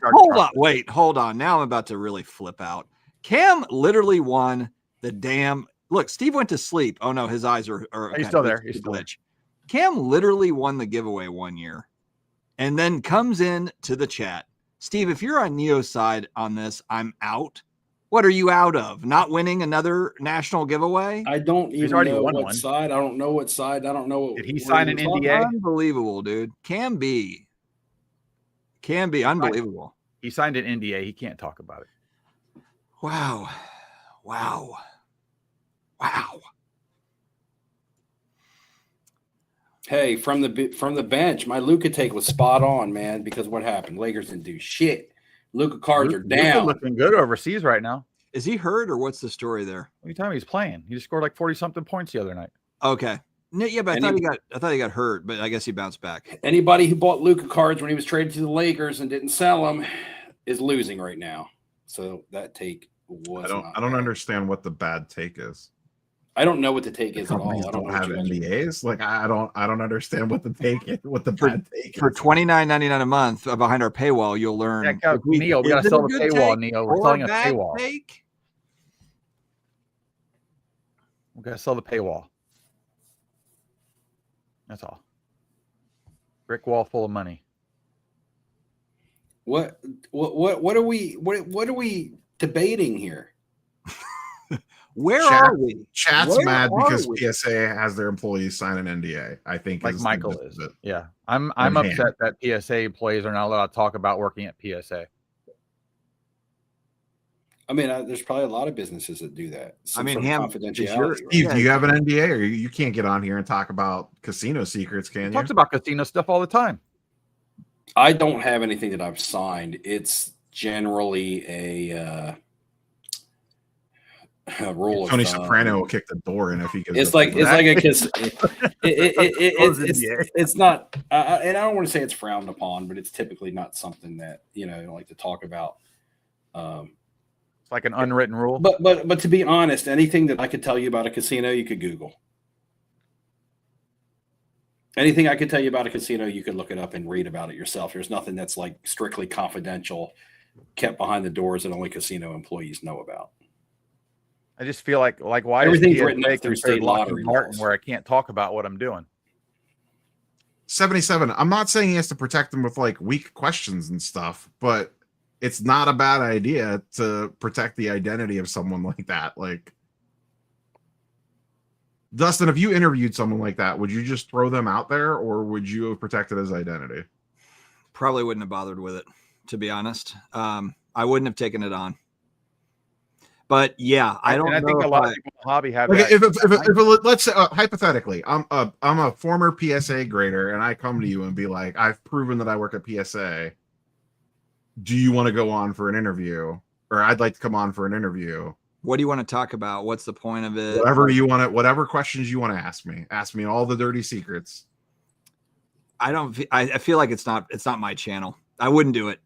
hold on. Now I'm about to really flip out. Cam literally won the damn. Look, Steve went to sleep. Oh no, his eyes are. He's still there. He's still glitch. Cam literally won the giveaway one year, and then comes in to the chat. Steve, if you're on Neo's side on this, I'm out. What are you out of? Not winning another national giveaway? I don't even know what side. I don't know what side. I don't know. Did he sign an NDA? Unbelievable, dude. Can be unbelievable. He signed an NDA. He can't talk about it. Wow. Hey, from the bench, my Luka take was spot on, man. Because what happened? Lakers didn't do shit. Luka cards are down. Looking good overseas right now. Is he hurt or what's the story there? What are you talking about? He's playing. He just scored like 40-something points the other night. Okay. Yeah, but I thought he got hurt, but I guess he bounced back. Anybody who bought Luka cards when he was traded to the Lakers and didn't sell them is losing right now. So that take was. I don't understand what the bad take is. I don't know what the take is at Companies all. I don't don't know have what you guys are- NDAs. Like I don't understand what the take is, what the bad take For is. $29.99 a month behind our paywall, you'll learn. Yeah, Neil, we got to sell the paywall, Neil. We're selling a paywall. Take? We got to sell the paywall. That's all. Brick wall full of money. What are we debating here? Where Chat- are we? Chat's Where mad are because we? PSA has their employees sign an NDA. I think Like is Michael the is. gist of it. Yeah. I'm And upset that PSA employees are not allowed to talk about working at PSA. I mean, there's probably a lot of businesses that do that. I mean, sort of Ham, confidentiality. Steve, right? do you have an NDA, or you can't get on here and talk about casino secrets? Can He you? talks about casino stuff all the time. I don't have anything that I've signed. It's generally a rule Tony of thumb. Soprano will kick the door in if he gives. It's up like the it's back. like a kiss. It's not, and I don't want to say it's frowned upon, but it's typically not something that I like to talk about. It's like an unwritten rule. But to be honest, anything that I could tell you about a casino, you could Google. Anything I could tell you about a casino, you could look it up and read about it yourself. There's nothing that's like strictly confidential, kept behind the doors that only casino employees know about. I just feel like why Everything's is written up through state lottery Martin laws. where I can't talk about what I'm doing? 77. I'm not saying he has to protect them with like weak questions and stuff, but it's not a bad idea to protect the identity of someone like that. Like, Dustin, if you interviewed someone like that, would you just throw them out there, or would you have protected his identity? Probably wouldn't have bothered with it, to be honest. I wouldn't have taken it on. But yeah, I don't know. I think a lot of people in the hobby have Okay, that. let's say hypothetically, I'm a former PSA grader, and I come to you and be like, I've proven that I work at PSA. Do you want to go on for an interview? Or I'd like to come on for an interview. What do you want to talk about? What's the point of it? Whatever you want to, whatever questions you want to ask me. Ask me all the dirty secrets. I feel like it's not my channel. I wouldn't do it.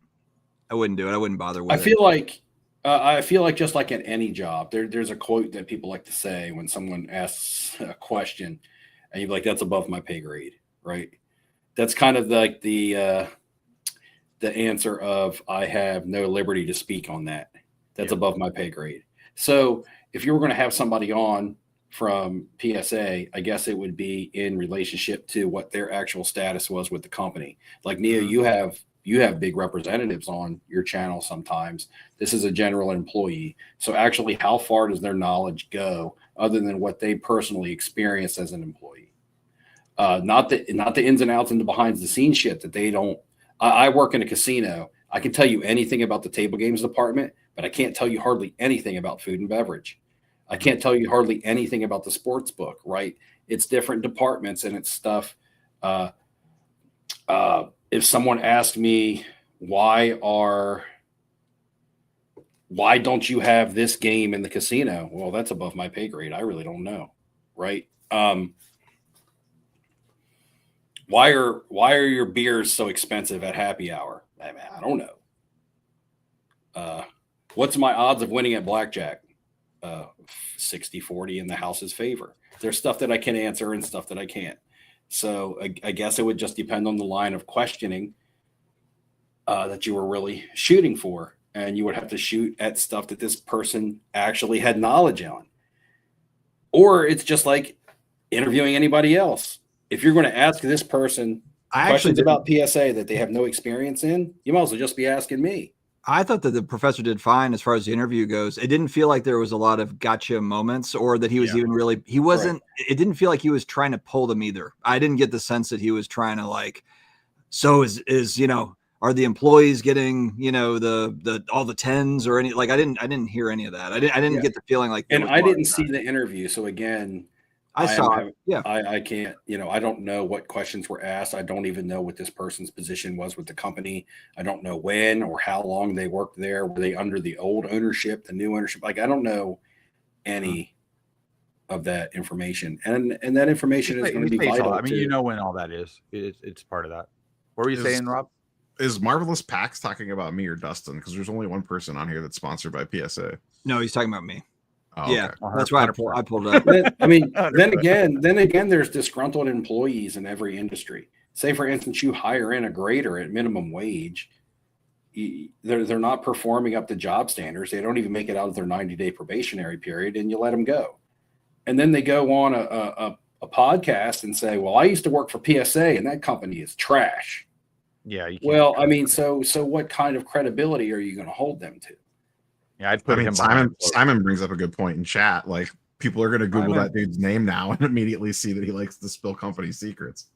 I wouldn't bother with it. I feel like just like at any job, there's a quote that people like to say when someone asks a question, and you're like, "That's above my pay grade," right? That's kind of like the answer of, "I have no liberty to speak on that. That's above my pay grade." So if you were going to have somebody on from PSA, I guess it would be in relationship to what their actual status was with the company. Like Nia, you have big representatives on your channel sometimes. This is a general employee. So actually, how far does their knowledge go other than what they personally experienced as an employee? Not the ins and outs and the behind the scenes shit that they don't. I work in a casino. I can tell you anything about the table games department, but I can't tell you hardly anything about food and beverage. I can't tell you hardly anything about the sports book, right? It's different departments and it's stuff. If someone asked me, why don't you have this game in the casino? Well, that's above my pay grade. I really don't know, right? Why are your beers so expensive at happy hour? I don't know. What's my odds of winning at blackjack? 60-40 in the house's favor. There's stuff that I can answer and stuff that I can't. So I guess it would just depend on the line of questioning that you were really shooting for. And you would have to shoot at stuff that this person actually had knowledge on. Or it's just like interviewing anybody else. If you're going to ask this person questions about PSA that they have no experience in, you might as well just be asking me. I thought that the professor did fine as far as the interview goes. It didn't feel like there was a lot of gotcha moments or that he was even really, he wasn't, it didn't feel like he was trying to pull them either. I didn't get the sense that he was trying to like, so is, are the employees getting, the all the tens or any, like, I didn't hear any of that. I didn't get the feeling like, and I didn't see the interview. So again, I saw it. Yeah. I can't, I don't know what questions were asked. I don't even know what this person's position was with the company. I don't know when or how long they worked there. Were they under the old ownership, the new ownership? Like, I don't know any of that information. And that information is going to be vital. I mean, when all that is, it's part of that. What were you saying, Rob? Is Marvelous Pax talking about me or Dustin? Because there's only one person on here that's sponsored by PSA. No, he's talking about me. Oh, Yeah, okay. that's why I pulled it up. Then again, there's disgruntled employees in every industry. Say, for instance, you hire in a grader at minimum wage. They're not performing up to job standards. They don't even make it out of their 90-day probationary period, and you let them go. And then they go on a podcast and say, well, I used to work for PSA, and that company is trash. Yeah. You can't Well, I mean, so what kind of credibility are you going to hold them to? Yeah, I'd put him. Simon brings up a good point in chat. Like, people are going to Google that dude's name now and immediately see that he likes to spill company secrets.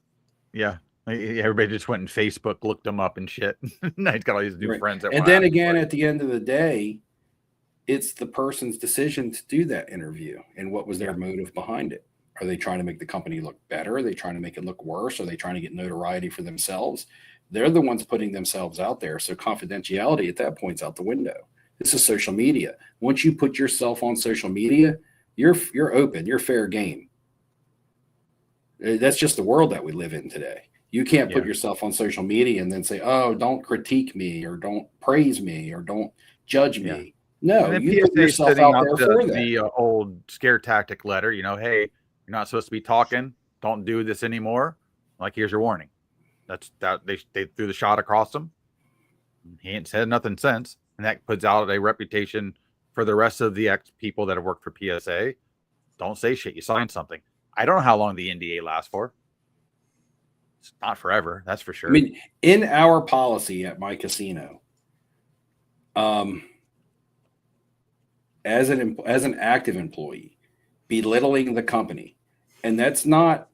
Yeah. Everybody just went and Facebook looked him up and shit. Now he's got all these new friends. And then again, at the end of the day, it's the person's decision to do that interview and what was their motive behind it. Are they trying to make the company look better? Are they trying to make it look worse? Are they trying to get notoriety for themselves? They're the ones putting themselves out there. So confidentiality at that point's out the window. This is social media. Once you put yourself on social media, you're open, you're fair game. That's just the world that we live in today. You can't put yourself on social media and then say, oh, don't critique me or don't praise me or don't judge me. No, you put yourself out there for that. The old scare tactic letter, hey, you're not supposed to be talking. Don't do this anymore. Like, here's your warning. That's that they threw the shot across him. He ain't said nothing since. And that puts out a reputation for the rest of the people that have worked for PSA. Don't say shit. You signed something. I don't know how long the NDA lasts for. It's not forever, that's for sure. I mean, in our policy at my casino, as an active employee, belittling the company, and that's not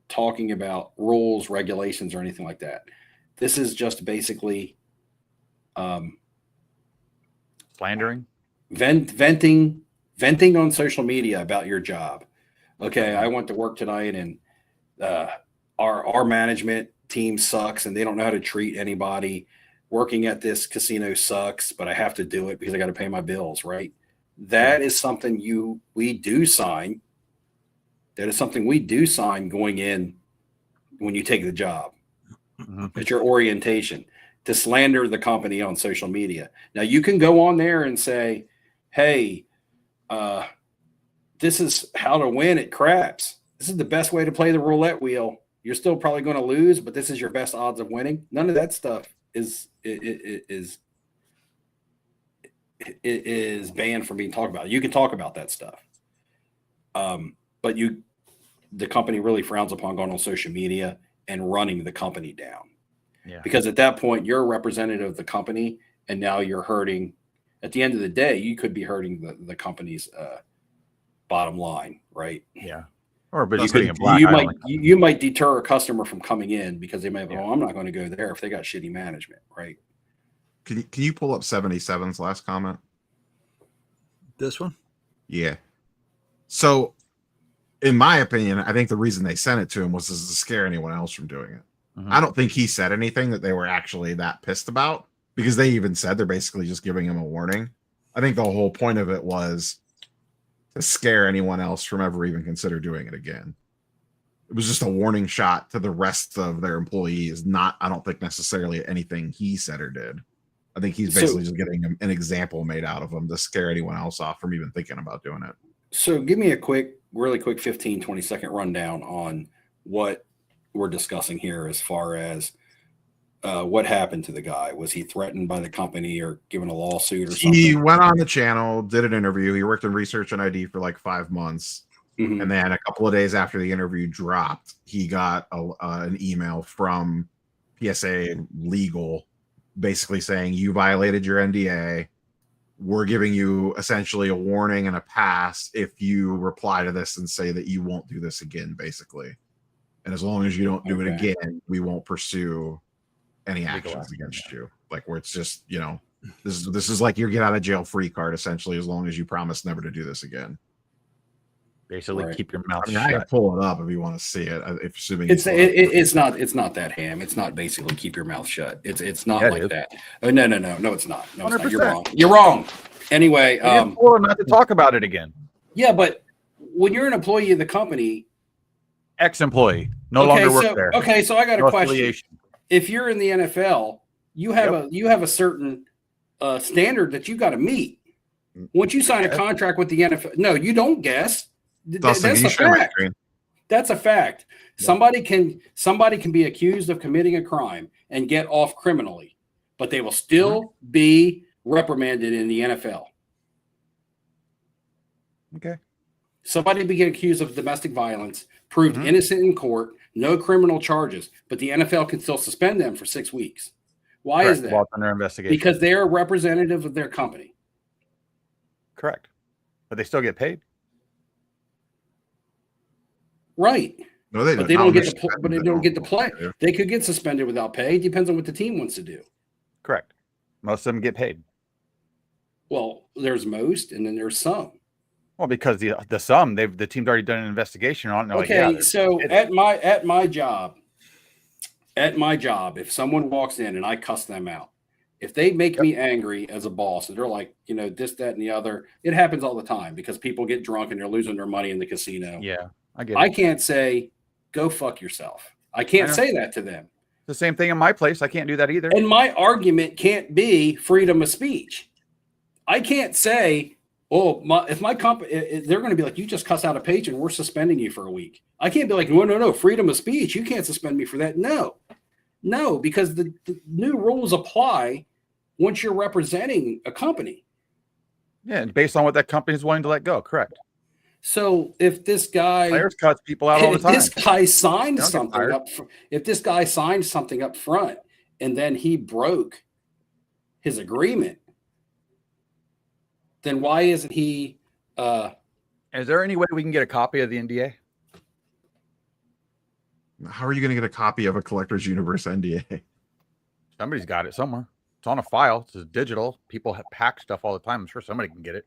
talking about rules, regulations, or anything like that. This is just basically slandering, venting on social media about your job. Okay, I went to work tonight and our management team sucks and they don't know how to treat anybody. Working at this casino sucks, but I have to do it because I got to pay my bills, right? That is something we do sign. That is something we do sign going in when you take the job. It's your orientation to slander the company on social media. Now you can go on there and say, hey, this is how to win at craps. This is the best way to play the roulette wheel. You're still probably going to lose, but this is your best odds of winning. None of that stuff is banned from being talked about. You can talk about that stuff. But the company really frowns upon going on social media and running the company down. Yeah. Because at that point, you're a representative of the company, and now you're hurting. At the end of the day, you could be hurting the company's bottom line, right? Yeah. Or but you might deter a customer from coming in because they might go, oh, I'm not going to go there if they got shitty management, right? Can you pull up 77's last comment? This one? Yeah. So, in my opinion, I think the reason they sent it to him was to scare anyone else from doing it. I don't think he said anything that they were actually that pissed about, because they even said they're basically just giving him a warning. I think the whole point of it was to scare anyone else from ever even consider doing it again. It was just a warning shot to the rest of their employees, not, I don't think, necessarily anything he said or did. I think he's basically just getting an example made out of them to scare anyone else off from even thinking about doing it. So give me a really quick 15, 20-second rundown on what we're discussing here as far as what happened to the guy. Was he threatened by the company or given a lawsuit or something? He went on the channel, did an interview. He worked in research and ID for like 5 months. And then a couple of days after the interview dropped, he got an email from PSA Legal basically saying, you violated your NDA. We're giving you essentially a warning and a pass if you reply to this and say that you won't do this again, basically. And as long as you don't do it again, we won't pursue any actions against you. Like, where it's just, this is like your get out of jail free card, essentially, as long as you promise never to do this again. Basically, keep your mouth shut. I can pull it up if you want to see it. If assuming it's not that ham. It's not basically keep your mouth shut. It's not that. Oh, no, it's not. No, it's not. You're wrong. You're wrong. Anyway, not to talk about it again. Yeah, but when you're an employee of the company, ex-employee, no longer work there. Okay, so I got a question. if you're in the NFL, you have a certain standard that you got to meet. Once you sign a contract with the NFL, no, you don't guess. Dustin, That's can you a share my fact. screen? That's a fact. Yeah. Somebody can be accused of committing a crime and get off criminally, but they will still be reprimanded in the NFL. Okay. Somebody be accused of domestic violence, proved innocent in court, no criminal charges, but the NFL can still suspend them for 6 weeks. Why is that? While under investigation. Because they're a representative of their company. Correct. But they still get paid. Right. No, they but they don't get to play. They could get suspended without pay. It depends on what the team wants to do. Correct. Most of them get paid. Well, there's most, and then there's some. Well, because the sum, the team's already done an investigation on it. Okay, so at my job, if someone walks in and I cuss them out, if they make me angry as a boss and they're like, this, that, and the other, it happens all the time because people get drunk and they're losing their money in the casino. Yeah, I get it. I can't say, go fuck yourself. I can't say that to them. The same thing in my place. I can't do that either. And my argument can't be freedom of speech. I can't say, if my company, they're going to be like, you just cuss out a page and we're suspending you for a week. I can't be like, no, freedom of speech. You can't suspend me for that. No, because the new rules apply once you're representing a company. Yeah, based on what that company is willing to let go. Correct. So if this guy players cuts people out all the time, this guy signed something up. If this guy signed something up front and then he broke his agreement, then why isn't he? Is there any way we can get a copy of the NDA? How are you going to get a copy of a Collector's Universe NDA? Somebody's got it somewhere. It's on a file. It's digital. People hack stuff all the time. I'm sure somebody can get it.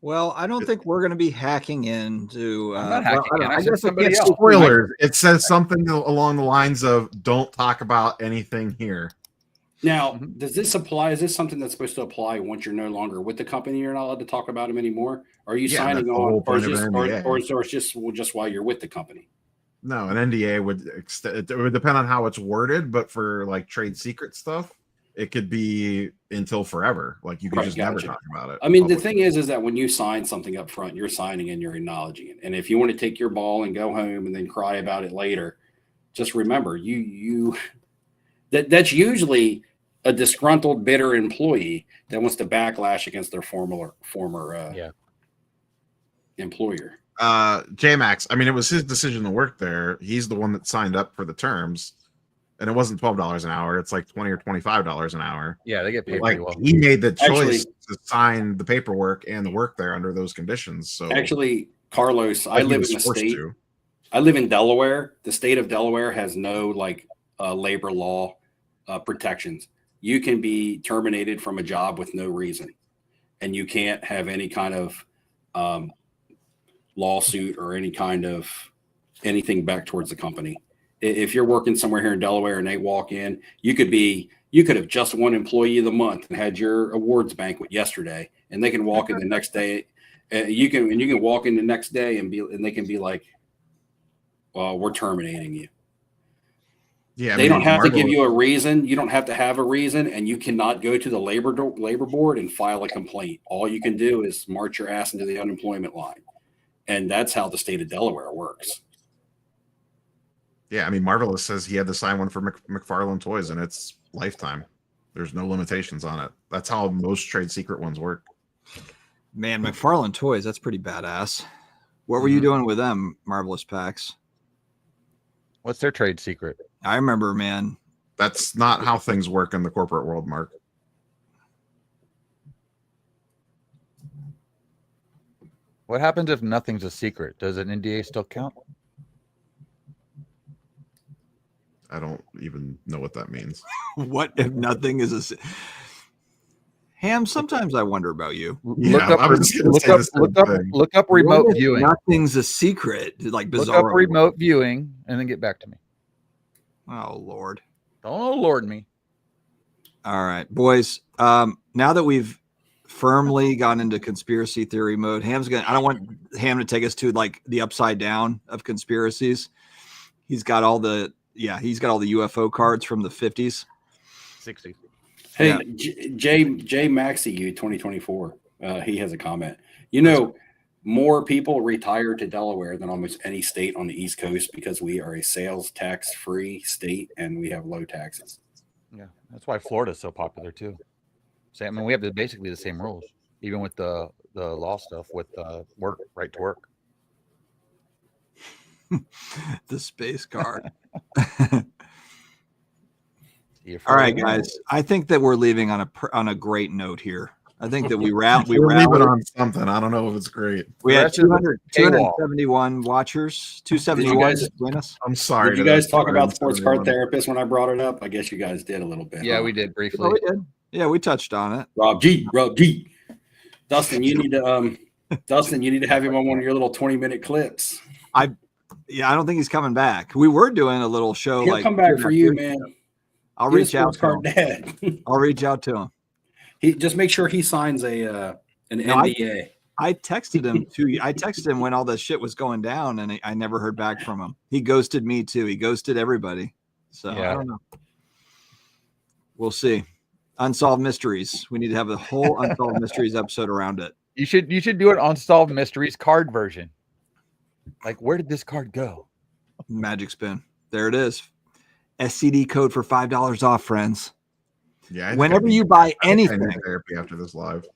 Well, I don't think we're going to be hacking into. I'm not hacking in. I guess somebody else. Spoilers. It says something along the lines of "Don't talk about anything here." Now, does this apply? Is this something that's supposed to apply once you're no longer with the company? You're not allowed to talk about them anymore. Are you signing on, or it's just while you're with the company? No, an NDA would depend on how it's worded, but for like trade secret stuff, it could be until forever. Like you could just never talk about it. I mean, the thing is that when you sign something up front, you're signing and you're acknowledging it. And if you want to take your ball and go home and then cry about it later, just remember that's usually a disgruntled, bitter employee that wants to backlash against their former employer. J-Max, I mean, it was his decision to work there. He's the one that signed up for the terms, and it wasn't $12 an hour. It's like $20 or $25 an hour. Yeah, they get paid like pretty well. He made the choice to sign the paperwork and the work there under those conditions. So actually, Carlos, I live in the state. I live in Delaware. The state of Delaware has no labor law protections. You can be terminated from a job with no reason, and you can't have any kind of lawsuit or any kind of anything back towards the company. If you're working somewhere here in Delaware and they walk in, you could have just won Employee of the Month and had your awards banquet yesterday, and they can walk in the next day. You can walk in the next day and they can be like, "Well, we're terminating you." Yeah, they don't have to give you a reason. You don't have to have a reason, and you cannot go to the labor board and file a complaint. All you can do is march your ass into the unemployment line, and that's how the state of Delaware works. Yeah, I mean, Marvelous says he had to sign one for McFarlane Toys, and it's lifetime. There's no limitations on it. That's how most trade secret ones work. Man, McFarlane Toys, that's pretty badass. What were you doing with them, Marvelous Packs? What's their trade secret? I remember, man. That's not how things work in the corporate world, Mark. What happens if nothing's a secret? Does an NDA still count? I don't even know what that means. What if nothing is a Ham? Sometimes I wonder about you. Yeah, look up remote viewing. Nothing's a secret. Like bizarre. Look up remote viewing and then get back to me. Oh Lord! Don't Lord me. All right, boys. Now that we've firmly gone into conspiracy theory mode, I don't want Ham to take us to like the upside down of conspiracies. He's got all the he's got all the UFO cards from the 50s. 60s. Hey, Yeah. J Maxi, you 2024. He has a comment. You know, more people retire to Delaware than almost any state on the East Coast because we are a sales tax free state and we have low taxes. Yeah, that's why Florida's so popular too. So, I mean, we have basically the same rules, even with the law stuff with work, right to work. The space card. All right, guys. I think that we're leaving on a great note here. I think that we leave it on something. I don't know if it's great. We had 271 watchers, 271 between us. I'm sorry. Did you guys talk about sports card therapists when I brought it up? I guess you guys did a little bit. Yeah, we did briefly. Oh, we did. Yeah, we touched on it. Rob G. Dustin, you need to have him on one of your little 20-minute clips. I don't think he's coming back. We were doing a little show. He'll come back for you, man. I'll reach out to him. I'll reach out to him. He just make sure he signs an NDA. I texted him too. I texted him when all this shit was going down, and I never heard back from him. He ghosted me too. He ghosted everybody. So I don't know. We'll see. Unsolved Mysteries. We need to have a whole Unsolved Mysteries episode around it. You should do an Unsolved Mysteries card version. Like, where did this card go? Magic Spin. There it is. SCD code for $5 off, friends. Yeah. Whenever you buy anything, therapy after this live.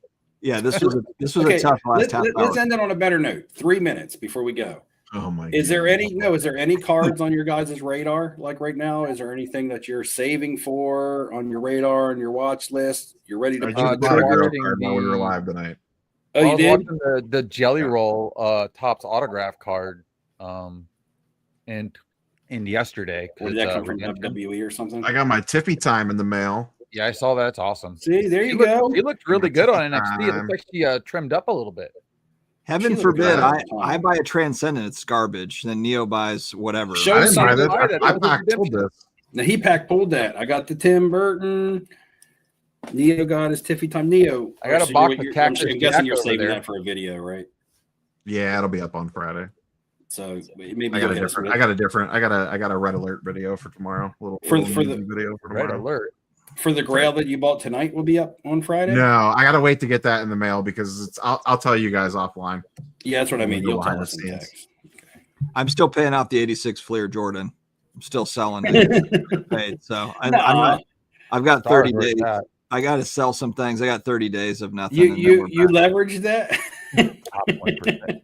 Yeah, this was a tough last half hour. Let's end it on a better note. 3 minutes before we go. Oh my! Is there any cards on your guys' radar like right now? Is there anything that you're saving for on your radar and your watch list? You're ready to bought a girl card while we were live tonight. Oh, you did? The Jelly Roll Topps autograph card, and yesterday. Or did that come from WWE or something? I got my Tiffy time in the mail. Yeah, I saw that. It's awesome. See, there you go. He looked really good on NXT. It looks like she trimmed up a little bit. Heaven forbid I buy a Transcendent, it's garbage. Then Neo buys whatever. I didn't buy that. I packed pulled this. Now he pulled that. I got the Tim Burton. Neo got his Tiffy time. Neo. I got a box of Cactus. I'm guessing you're saving that for a video, right? Yeah, it'll be up on Friday. So maybe I got a Red Alert video for tomorrow. For the video for tomorrow. Red Alert. For the Grail that you bought tonight will be up on Friday? No, I gotta wait to get that in the mail because I'll tell you guys offline. Yeah, that's what I mean. You'll tell us in text. Okay. I'm still paying off the 86 Fleer Jordan. I'm still selling it. Paid, so I've got 30 days. I got to sell some things. I got 30 days of nothing. You leverage that?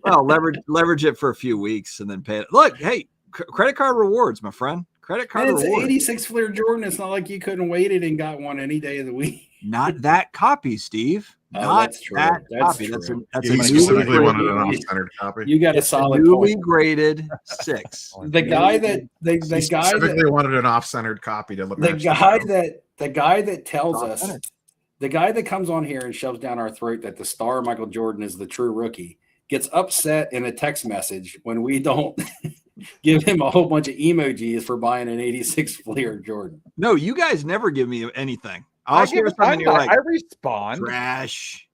Well, leverage it for a few weeks and then pay it. Look, hey, credit card rewards, my friend. Credit card rewards. It's 86 Fleer Jordan. It's not like you couldn't wait it and got one any day of the week. Not that copy, Steve. That's true. That's copy. True. That's a specifically wanted an off-centered copy. You got a solid newly graded 6. The guy that specifically wanted an off-centered copy to look. The guy that tells us, the guy that comes on here and shoves down our throat that the star Michael Jordan is the true rookie gets upset in a text message when we don't give him a whole bunch of emojis for buying an 86 Fleer Jordan. No, you guys never give me anything. I respond. Trash.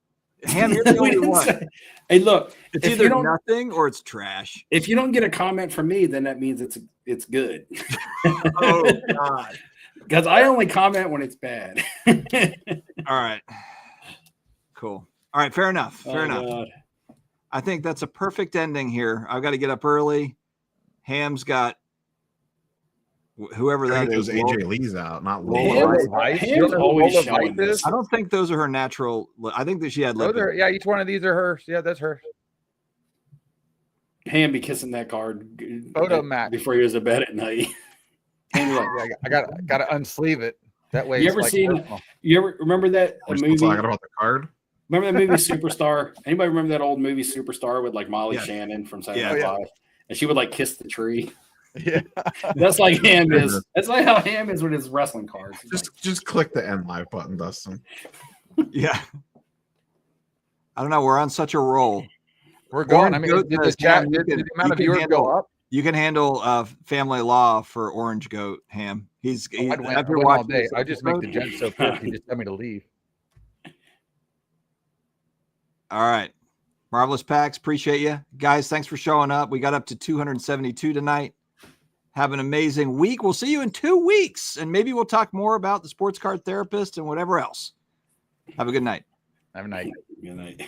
Ham, you're the only one. Hey, look, it's either nothing or it's trash. If you don't get a comment from me, then that means it's good. Oh God. Because I only comment when it's bad. All right. Cool. All right. Fair enough. Fair enough. God. I think that's a perfect ending here. I've got to get up early. Ham's got whoever that is. AJ Lee's out, not Ham's always showing this. I don't think those are her natural. I think that she had. Yeah, each one of these are hers. Yeah, that's her. Ham be kissing that card. Photo match before he goes to bed at night. I gotta unsleeve it. That way. You ever remember that movie? Talking about the card. Remember that movie Superstar? Anybody remember that old movie Superstar with like Molly Shannon from Saturday Night Live? And she would like kiss the tree. Yeah, that's like Ham is. That's like how Ham is with his wrestling cards. Just click the end live button, Dustin. Yeah. I don't know. We're on such a roll. We're going. I mean, did the amount of viewers go up? You can handle family law for Orange Goat, Ham. He's I'd win all day. I just make the gent so pissed. He just tell me to leave. All right. Marvelous Packs. Appreciate you. Guys, thanks for showing up. We got up to 272 tonight. Have an amazing week. We'll see you in 2 weeks, and maybe we'll talk more about the sports card therapist and whatever else. Have a good night. Have a night. Good night.